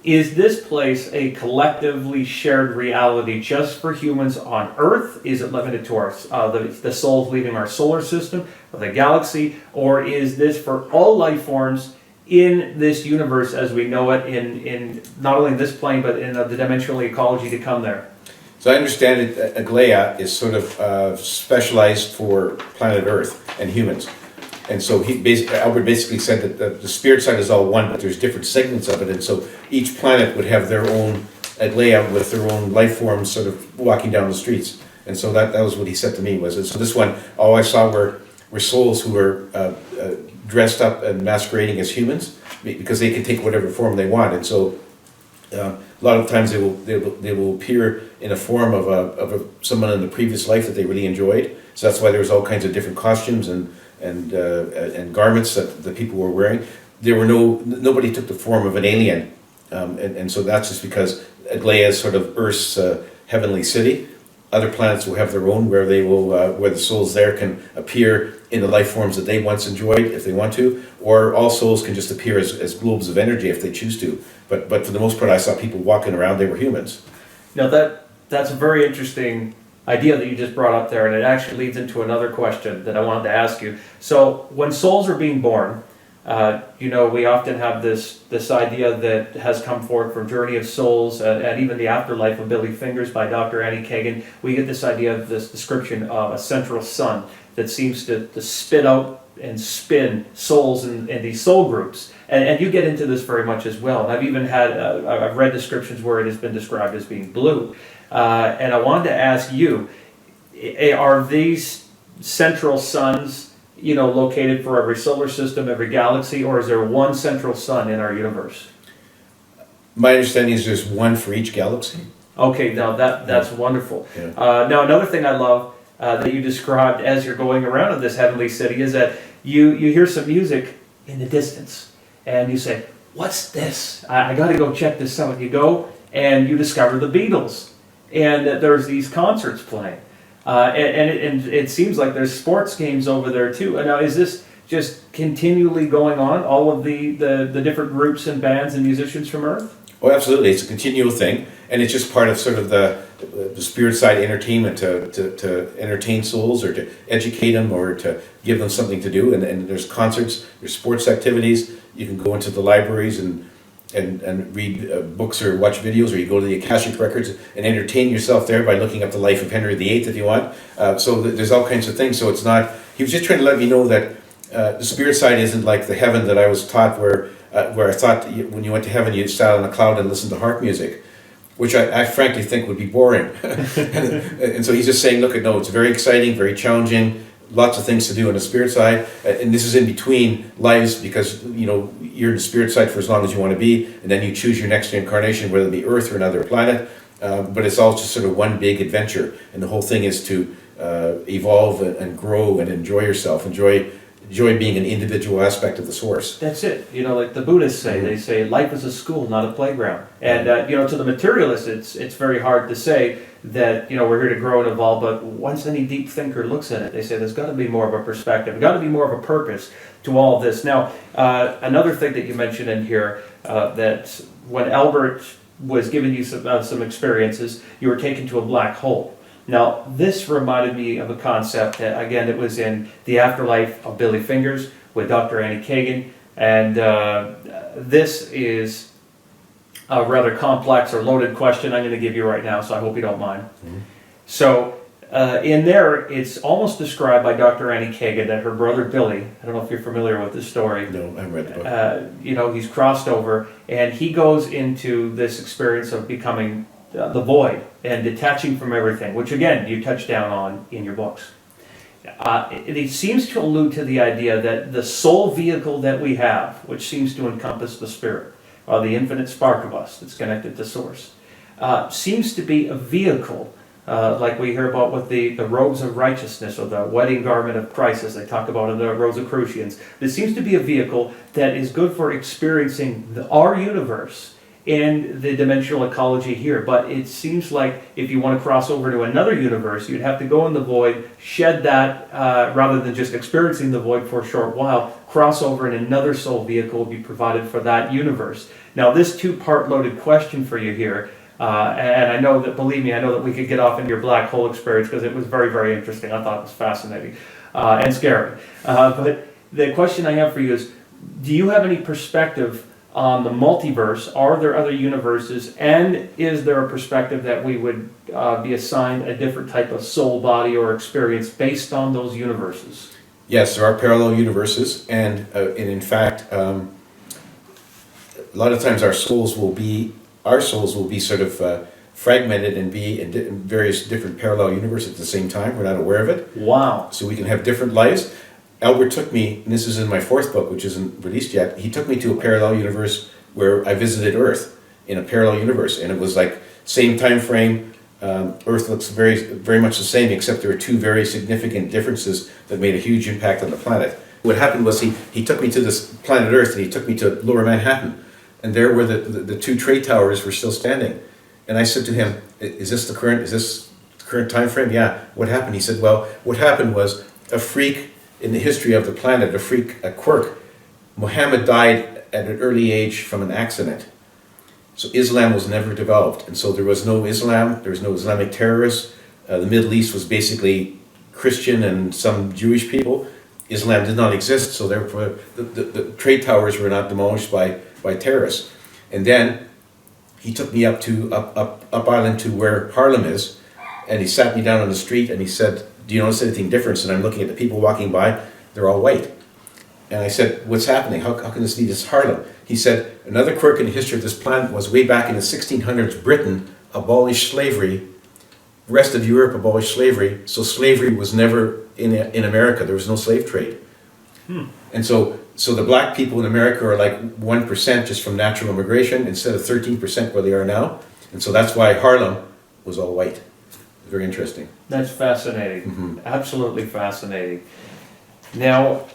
is this place a collectively shared reality just for humans on Earth? Is it limited to our the souls leaving our solar system or the galaxy, or is this for all life forms in this universe as we know it, in not only in this plane but in the dimensional ecology to come there? So I understand it. Aglaia is sort of specialized for planet Earth and humans. And so Albert basically said that the spirit side is all one, but there's different segments of it. And so each planet would have their own Aglaia with their own life forms sort of walking down the streets. And so that was what he said to me. So this one, all I saw were souls who were dressed up and masquerading as humans, because they can take whatever form they want. And so a lot of times they will appear in a form of someone in the previous life that they really enjoyed. So that's why there's all kinds of different costumes and garments that the people were wearing. Nobody took the form of an alien, and so that's just because Aglaia is sort of Earth's heavenly city. Other planets will have their own, where they will where the souls there can appear in the life forms that they once enjoyed, if they want to, or all souls can just appear as globes of energy if they choose to. But for the most part, I saw people walking around; they were humans. Now that's a very interesting idea that you just brought up there, and it actually leads into another question that I wanted to ask you. So when souls are being born, we often have this idea that has come forth from Journey of Souls and even the Afterlife of Billy Fingers by Dr. Annie Kagan. We get this idea of this description of a central sun that seems to spit out and spin souls in these soul groups. And you get into this very much as well. I've even I've read descriptions where it has been described as being blue. And I wanted to ask you, are these central suns, located for every solar system, every galaxy, or is there one central sun in our universe? My understanding is there's one for each galaxy. Okay, now that's wonderful. Yeah. Now another thing I love that you described as you're going around in this heavenly city is that you hear some music in the distance, and you say, "What's this? I got to go check this out." You go and you discover the Beatles. And there's these concerts playing, and it seems like there's sports games over there too. And now, is this just continually going on? All of the different groups and bands and musicians from Earth? Oh, absolutely! It's a continual thing, and it's just part of sort of the spirit side entertainment to entertain souls, or to educate them, or to give them something to do. And there's concerts, there's sports activities. You can go into the libraries and read books or watch videos, or you go to the Akashic records and entertain yourself there by looking up the life of Henry VIII if you want. So there's all kinds of things. So it's not. He was just trying to let me know that the spirit side isn't like the heaven that I was taught, where I thought that when you went to heaven, you sat on a cloud and listened to harp music, which I frankly think would be boring. And so he's just saying, look, no, it's very exciting, very challenging, lots of things to do on the spirit side, and this is in between lives, because you're in the spirit side for as long as you want to be, and then you choose your next incarnation, whether it be Earth or another planet. But it's all just sort of one big adventure, and the whole thing is to evolve and grow and enjoy yourself, enjoy being an individual aspect of the source. That's it. Like the Buddhists say, they say life is a school, not a playground. And to the materialist, it's very hard to say that we're here to grow and evolve. But once any deep thinker looks at it, they say there's got to be more of a perspective, got to be more of a purpose to all of this. Now, another thing that you mentioned in here, that when Albert was giving you some experiences, you were taken to a black hole. Now, this reminded me of a concept that, again, it was in The Afterlife of Billy Fingers with Dr. Annie Kagan, and this is a rather complex or loaded question I'm going to give you right now, so I hope you don't mind. Mm-hmm. So, in there, it's almost described by Dr. Annie Kagan that her brother Billy, I don't know if you're familiar with this story. No, I haven't read the book. He's crossed over, and he goes into this experience of becoming the void and detaching from everything, which again you touch down on in your books. It seems to allude to the idea that the sole vehicle that we have, which seems to encompass the spirit, or the infinite spark of us that's connected to source, seems to be a vehicle, like we hear about with the robes of righteousness, or the wedding garment of Christ, as they talk about in the Rosicrucians. This seems to be a vehicle that is good for experiencing our universe and the dimensional ecology here. But it seems like if you want to cross over to another universe, you'd have to go in the void, shed that, rather than just experiencing the void for a short while, cross over and another soul vehicle will be provided for that universe. Now, this two-part loaded question for you here, and I know that, believe me, I know that we could get off into your black hole experience, because it was very, very interesting. I thought it was fascinating and scary. But the question I have for you is, do you have any perspective on the multiverse? Are there other universes, and is there a perspective that we would be assigned a different type of soul body or experience based on those universes? Yes, there are parallel universes, and in fact, a lot of times our souls will be sort of fragmented and be in various different parallel universes at the same time. We're not aware of it. Wow! So we can have different lives. Albert took me, and this is in my fourth book, which isn't released yet, he took me to a parallel universe where I visited Earth in a parallel universe, and it was like same time frame. Earth looks very, very much the same, except there were two very significant differences that made a huge impact on the planet. What happened was he took me to this planet Earth, and he took me to Lower Manhattan, and there were the two trade towers were still standing. And I said to him, is this the current time frame? Yeah. What happened? He said, well, what happened was a freak in the history of the planet, a quirk. Muhammad died at an early age from an accident. So Islam was never developed. And so there was no Islam, there was no Islamic terrorists. The Middle East was basically Christian and some Jewish people. Islam did not exist, so therefore the trade towers were not demolished by terrorists. And then he took me up island to where Harlem is, and he sat me down on the street, and he said, do you notice anything different? And I'm looking at the people walking by, they're all white. And I said, what's happening? How can this be this Harlem? He said, another quirk in the history of this planet was way back in the 1600s, Britain abolished slavery, the rest of Europe abolished slavery, so slavery was never in America. There was no slave trade. And so the black people in America are like 1% just from natural immigration instead of 13% where they are now. And so that's why Harlem was all white. Very interesting. That's fascinating. Mm-hmm. Absolutely fascinating. Now,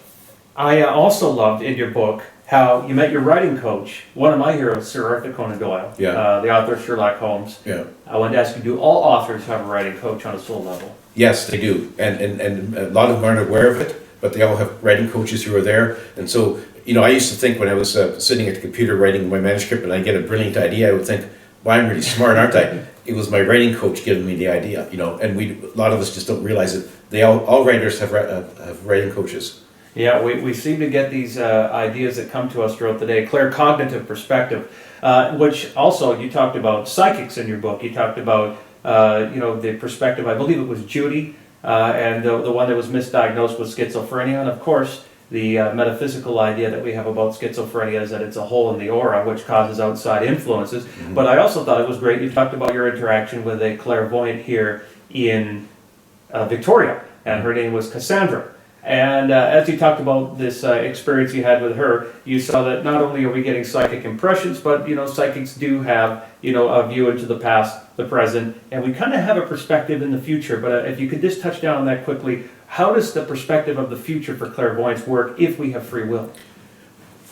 I also loved in your book how you met your writing coach, one of my heroes, Sir Arthur Conan Doyle, the author of Sherlock Holmes. Yeah. I wanted to ask you, do all authors have a writing coach on a soul level? Yes, they do. And a lot of them aren't aware of it, but they all have writing coaches who are there. And so, I used to think when I was sitting at the computer writing my manuscript and I get a brilliant idea, I would think, well, I'm really smart, aren't I? It was my writing coach giving me the idea, and a lot of us just don't realize it. All writers have writing coaches. Yeah, we seem to get these ideas that come to us throughout the day. Claircognitive perspective, which also you talked about psychics in your book. You talked about the perspective. I believe it was Judy, and the one that was misdiagnosed with schizophrenia. And of course, the metaphysical idea that we have about schizophrenia is that it's a hole in the aura which causes outside influences. But I also thought it was great. You talked about your interaction with a clairvoyant here in Victoria, and her name was Cassandra. And as you talked about this experience you had with her, you saw that not only are we getting psychic impressions, but psychics do have a view into the past, the present, and we kind of have a perspective in the future. But if you could just touch down on that quickly, how does the perspective of the future for clairvoyance work if we have free will?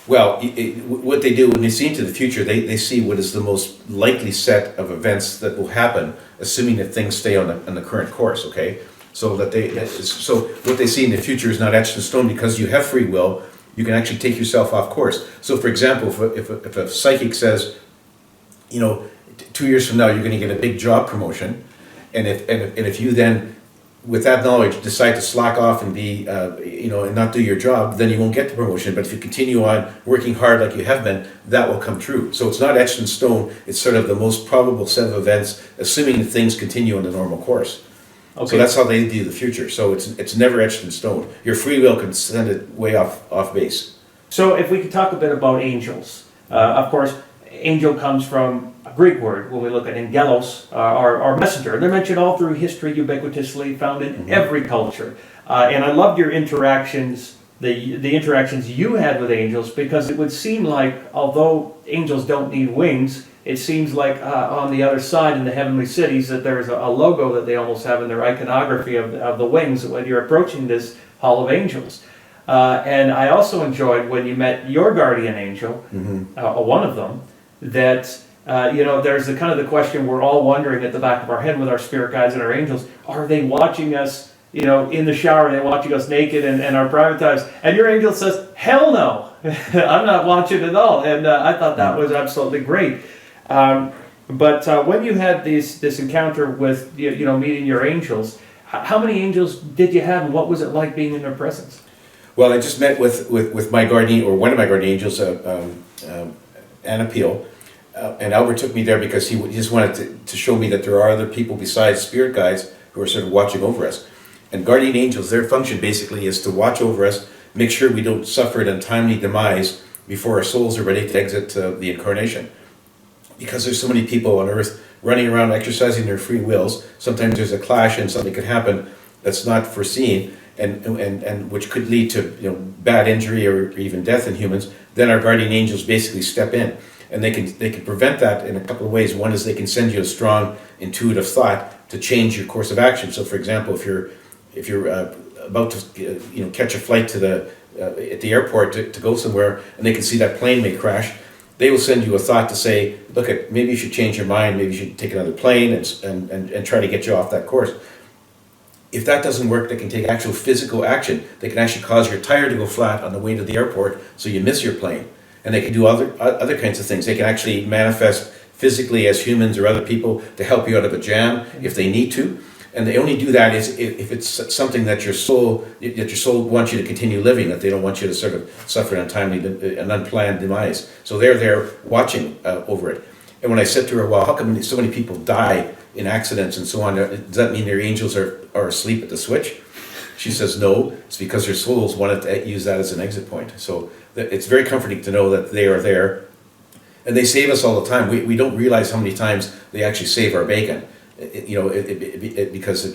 Well, what they do when they see into the future, they see what is the most likely set of events that will happen, assuming that things stay on the current course. Okay. So so what they see in the future is not etched in stone because you have free will. You can actually take yourself off course. So, for example, if a psychic says, 2 years from now you're going to get a big job promotion, and if you then, with that knowledge, decide to slack off and be and not do your job, then you won't get the promotion. But if you continue on working hard like you have been, that will come true. So it's not etched in stone. It's sort of the most probable set of events, assuming that things continue on the normal course. Okay. So that's how they view the future. So it's never etched in stone. Your free will can send it way off base. So if we could talk a bit about angels. Of course, angel comes from a Greek word. When we look at angelos, our messenger, they're mentioned all through history, ubiquitously, found in every culture. And I loved your interactions, the interactions you had with angels, because it would seem like, although angels don't need wings, it seems like on the other side in the heavenly cities that there's a logo that they almost have in their iconography of the wings when you're approaching this Hall of Angels. And I also enjoyed when you met your guardian angel, one of them, that there's the kind of the question we're all wondering at the back of our head with our spirit guides and our angels: are they watching us? In the shower, they're watching us naked and our private times. And your angel says, "Hell no, I'm not watching at all." And I thought that was absolutely great. But when you had this encounter with meeting your angels, how many angels did you have, and what was it like being in their presence? Well, I just met with my guardian, or one of my guardian angels, Anapil, and Albert took me there because he just wanted to show me that there are other people besides spirit guides who are sort of watching over us. And guardian angels, their function basically is to watch over us, make sure we don't suffer an untimely demise before our souls are ready to exit the incarnation. Because there's so many people on earth running around exercising their free wills, sometimes there's a clash and something could happen that's not foreseen, and which could lead to bad injury or even death in humans. Then our guardian angels basically step in, and they can prevent that in a couple of ways. One is they can send you a strong intuitive thought to change your course of action. So, for example, if you're about to catch a flight to at the airport to go somewhere, and they can see that plane may crash, they will send you a thought to say, look, maybe you should change your mind, maybe you should take another plane and try to get you off that course. If that doesn't work, they can take actual physical action. They can actually cause your tire to go flat on the way to the airport so you miss your plane. And they can do other kinds of things. They can actually manifest physically as humans or other people to help you out of a jam if they need to. And they only do that if it's something that your soul wants you to continue living, that they don't want you to sort of suffer an unplanned demise. So they're there watching over it. And when I said to her, well, how come so many people die in accidents and so on? Does that mean their angels are asleep at the switch? She says, no, it's because their souls wanted to use that as an exit point. So it's very comforting to know that they are there. And they save us all the time. We don't realize how many times they actually save our bacon. Because we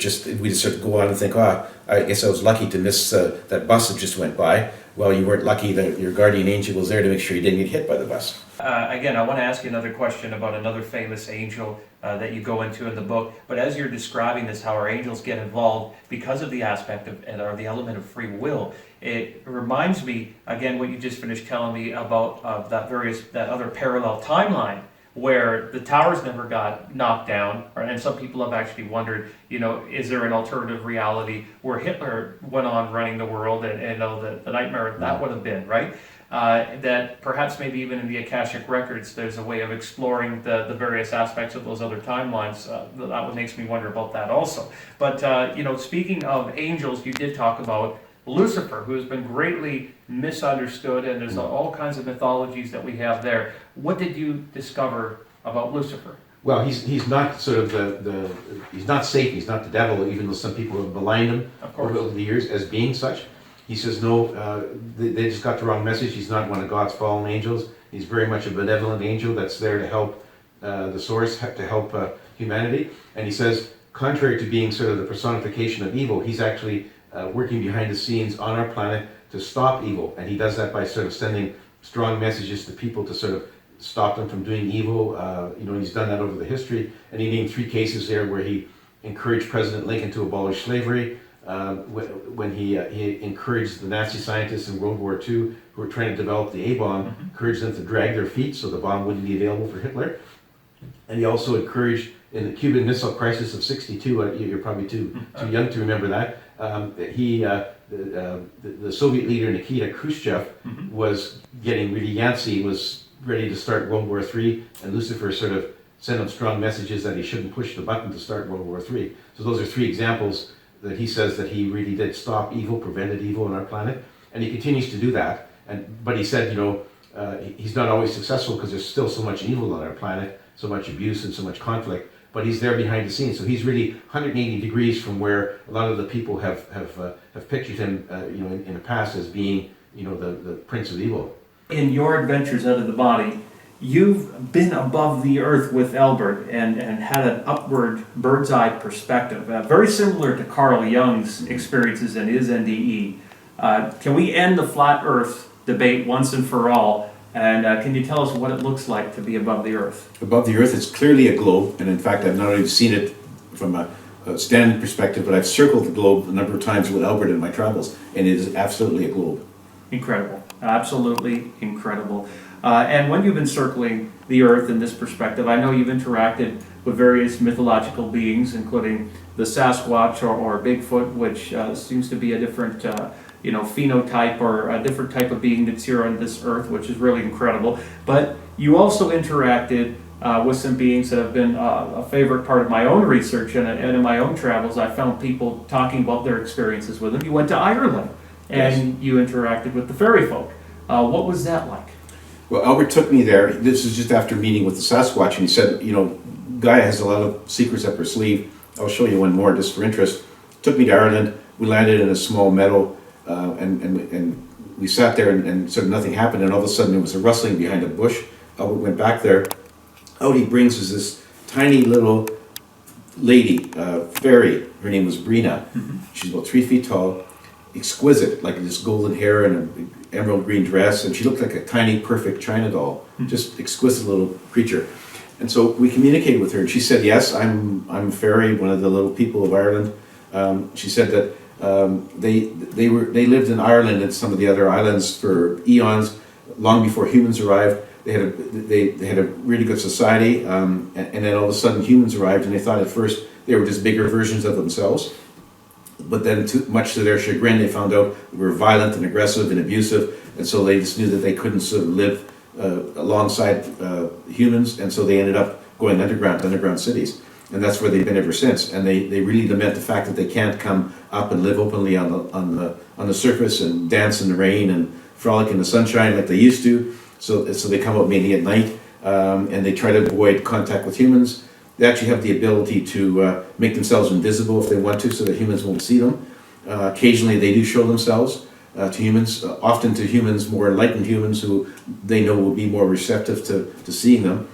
just sort of go on and think, I guess I was lucky to miss that bus that just went by. Well, you weren't lucky that your guardian angel was there to make sure you didn't get hit by the bus. Again, I want to ask you another question about another famous angel that you go into in the book. But as you're describing this, how our angels get involved because of the aspect of, or the element of free will, it reminds me, again, what you just finished telling me about that other parallel timeline, where the towers never got knocked down, and some people have actually wondered, is there an alternative reality where Hitler went on running the world, and the nightmare that would have been, right? That perhaps maybe even in the Akashic records, there's a way of exploring the various aspects of those other timelines. That makes me wonder about that also. But, speaking of angels, you did talk about Lucifer, who has been greatly misunderstood, and there's all kinds of mythologies that we have there. What did you discover about Lucifer? Well, he's not sort of he's not Satan, he's not the devil, even though some people have maligned him over the years as being such. He says, no, they just got the wrong message. He's not one of God's fallen angels. He's very much a benevolent angel that's there to help the source, to help humanity. And he says, contrary to being sort of the personification of evil, he's actually working behind the scenes on our planet to stop evil. And he does that by sort of sending strong messages to people to sort of stop them from doing evil. He's done that over the history. And he named 3 cases there where he encouraged President Lincoln to abolish slavery, when he encouraged the Nazi scientists in World War II who were trying to develop the A-bomb, encouraged them to drag their feet so the bomb wouldn't be available for Hitler. And he also encouraged, in the Cuban Missile Crisis of '62, you're probably too young to remember that, the Soviet leader Nikita Khrushchev was getting really yancy, was ready to start World War III, and Lucifer sort of sent him strong messages that he shouldn't push the button to start World War III. So those are 3 examples that he says that he really did stop evil, prevented evil on our planet, and he continues to do that. But he said, he's not always successful because there's still so much evil on our planet, so much abuse and so much conflict. But he's there behind the scenes, so he's really 180 degrees from where a lot of the people have pictured him, in the past as being, the prince of evil. In your adventures out of the body, you've been above the earth with Albert and had an upward bird's eye perspective, very similar to Carl Jung's experiences in his NDE. Can we end the flat earth debate once and for all? And can you tell us what it looks like to be above the earth? Above the earth, it's clearly a globe, and in fact, I've not only seen it from a standing perspective, but I've circled the globe a number of times with Albert in my travels, and it is absolutely a globe. Incredible. Absolutely incredible. And when you've been circling the earth in this perspective, I know you've interacted with various mythological beings, including the Sasquatch or Bigfoot, which seems to be a different phenotype or a different type of being that's here on this earth, which is really incredible. But you also interacted with some beings that have been a favorite part of my own research and in my own travels. I found people talking about their experiences with them. You went to Ireland and you interacted with the fairy folk. What was that like? Well, Albert took me there. This is just after meeting with the Sasquatch, and he said, Gaia has a lot of secrets up her sleeve. I'll show you one more just for interest. Took me to Ireland. We landed in a small meadow, and we sat there, and sort of nothing happened, and all of a sudden there was a rustling behind a bush. Albert went back there. Out he brings is this tiny little lady, fairy. Her name was Brina. She's about 3 feet tall, exquisite, like this golden hair and an emerald green dress, and she looked like a tiny, perfect China doll, just exquisite little creature. And so we communicated with her, and she said, "Yes, I'm a fairy, one of the little people of Ireland." She said that they lived in Ireland and some of the other islands for eons, long before humans arrived. They had a really good society, and then all of a sudden humans arrived, and they thought at first they were just bigger versions of themselves. But then, much to their chagrin, they found out they were violent and aggressive and abusive, and so they just knew that they couldn't sort of live alongside humans, and so they ended up going underground cities, and that's where they've been ever since. And they really lament the fact that they can't come up and live openly on the surface and dance in the rain and frolic in the sunshine like they used to. So they come out mainly at night, and they try to avoid contact with humans. They actually have the ability to make themselves invisible if they want to, so that humans won't see them. Occasionally they do show themselves to humans, often to humans, more enlightened humans who they know will be more receptive to seeing them.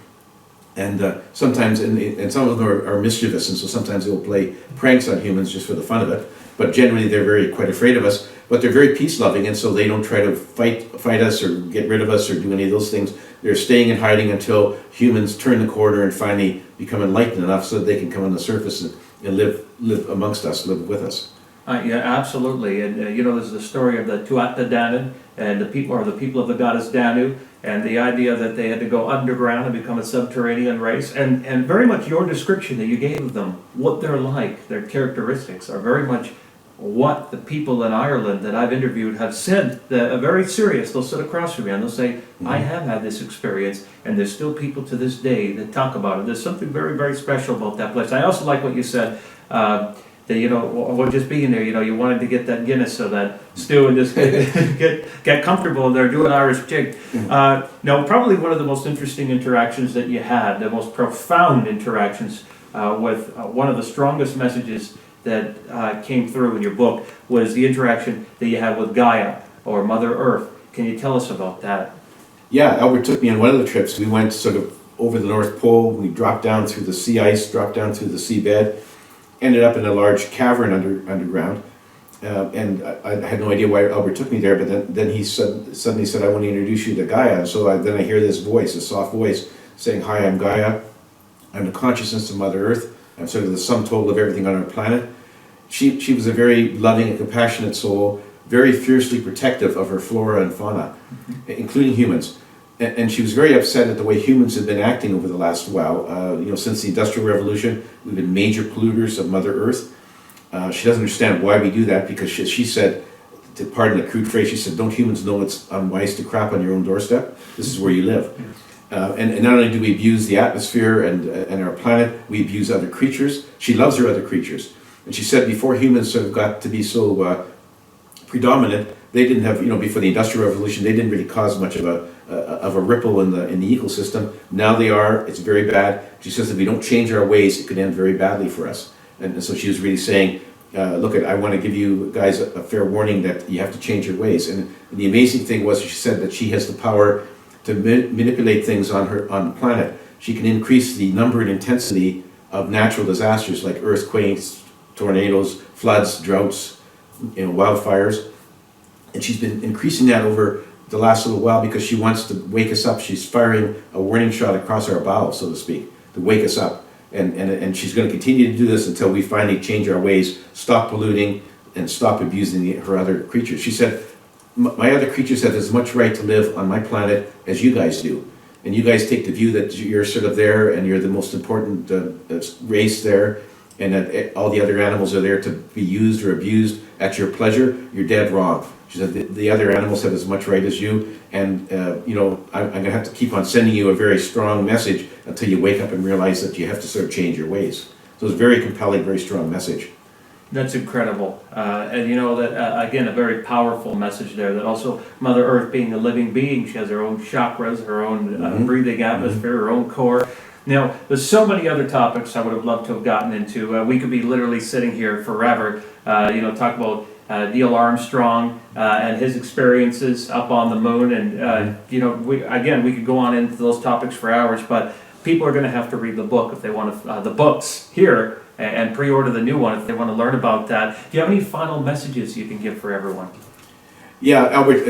And sometimes, and some of them are mischievous, and so sometimes they'll play pranks on humans just for the fun of it. But generally they're quite afraid of us, but they're very peace-loving, and so they don't try to fight us or get rid of us or do any of those things. They're staying and hiding until humans turn the corner and finally become enlightened enough so that they can come on the surface and live amongst us, live with us. Yeah, absolutely. And there's the story of the Tuatha Danann and the people of the goddess Danu, and the idea that they had to go underground and become a subterranean race. And very much your description that you gave of them, what they're like, their characteristics, are very much what the people in Ireland that I've interviewed have said. That are very serious. They'll sit across from me and they'll say, I have had this experience, and there's still people to this day that talk about it. There's something very, very special about that place. I also like what you said, that, just being there, you wanted to get that Guinness or that stew and just get comfortable there, do an Irish jig. Now, probably one of the most interesting interactions that you had, the most profound interactions with one of the strongest messages that came through in your book was the interaction that you had with Gaia, or Mother Earth. Can you tell us about that? Yeah, Albert took me on one of the trips. We went sort of over the North Pole. We dropped down through the sea ice, dropped down through the seabed, ended up in a large cavern underground. And I had no idea why Albert took me there, but then he suddenly said, I want to introduce you to Gaia. And so then I hear this voice, a soft voice, saying, hi, I'm Gaia. I'm the consciousness of Mother Earth. I'm sort of the sum total of everything on our planet. She was a very loving and compassionate soul, very fiercely protective of her flora and fauna, including humans. And she was very upset at the way humans have been acting over the last while. Since the Industrial Revolution, we've been major polluters of Mother Earth. She doesn't understand why we do that, because she said, to pardon the crude phrase, she said, don't humans know it's unwise to crap on your own doorstep? This is where you live. And not only do we abuse the atmosphere and our planet, we abuse other creatures. She loves her other creatures. And she said before humans sort of got to be so predominant, they didn't have, before the Industrial Revolution, they didn't really cause much of a ripple in the ecosystem. Now they are. It's very bad. She says if we don't change our ways, it could end very badly for us. And so she was really saying, look, I want to give you guys a fair warning that you have to change your ways. And the amazing thing was, she said that she has the power to manipulate things on the planet. She can increase the number and intensity of natural disasters like earthquakes, tornadoes, floods, droughts, wildfires. And she's been increasing that over the last little while because she wants to wake us up. She's firing a warning shot across our bow, so to speak, to wake us up. And she's going to continue to do this until we finally change our ways, stop polluting, and stop abusing her other creatures. She said, my other creatures have as much right to live on my planet as you guys do. And you guys take the view that you're sort of there and you're the most important race there, and that all the other animals are there to be used or abused at your pleasure. You're dead wrong. She said the other animals have as much right as you, and I'm going to have to keep on sending you a very strong message until you wake up and realize that you have to sort of change your ways. So it's a very compelling, very strong message. That's incredible. And that, again, a very powerful message there, that also Mother Earth being a living being, she has her own chakras, her own breathing atmosphere, her own core. Now, there's so many other topics I would have loved to have gotten into. We could be literally sitting here forever, talk about Neil Armstrong and his experiences up on the moon. And, we could go on into those topics for hours, but people are going to have to read the book if they want to, the books here, and pre-order the new one if they want to learn about that. Do you have any final messages you can give for everyone? Yeah, Albert,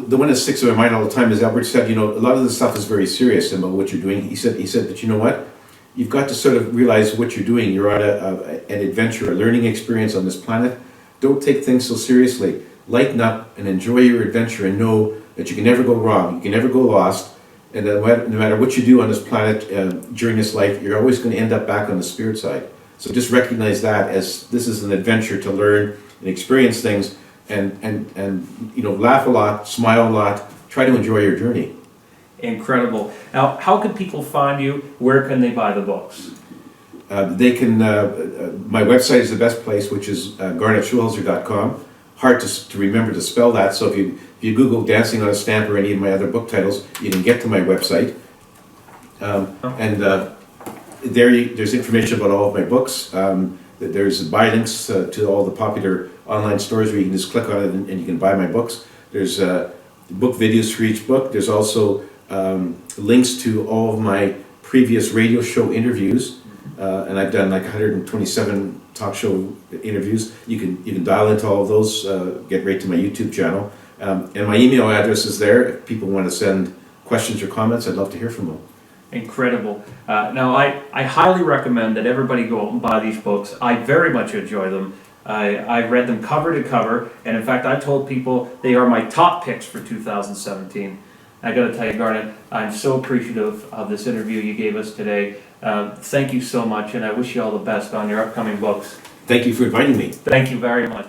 the one that sticks in my mind all the time is Albert said, a lot of this stuff is very serious about what you're doing. He said that, you know what? You've got to sort of realize what you're doing. You're on an adventure, a learning experience on this planet. Don't take things so seriously. Lighten up and enjoy your adventure, and know that you can never go wrong. You can never go lost. And that no matter what you do on this planet during this life, you're always going to end up back on the spirit side. So just recognize that as this is an adventure to learn and experience things, and laugh a lot, smile a lot, try to enjoy your journey. Incredible. Now, how can people find you? Where can they buy the books? They can. My website is the best place, which is garnetschulhauser.com. Hard to remember to spell that, so if you Google Dancing on a Stamp or any of my other book titles, you can get to my website. There's information about all of my books. There's buy links to all the popular online stores where you can just click on it and you can buy my books. There's book videos for each book. There's also links to all of my previous radio show interviews, and I've done like 127 talk show interviews. You can dial into all of those, get right to my YouTube channel, and my email address is there. If people want to send questions or comments, I'd love to hear from them. Incredible. Now, I highly recommend that everybody go out and buy these books. I very much enjoy them. I read them cover to cover, and in fact, I told people they are my top picks for 2017. I got to tell you, Garnet, I'm so appreciative of this interview you gave us today. Thank you so much, and I wish you all the best on your upcoming books. Thank you for inviting me. Thank you very much.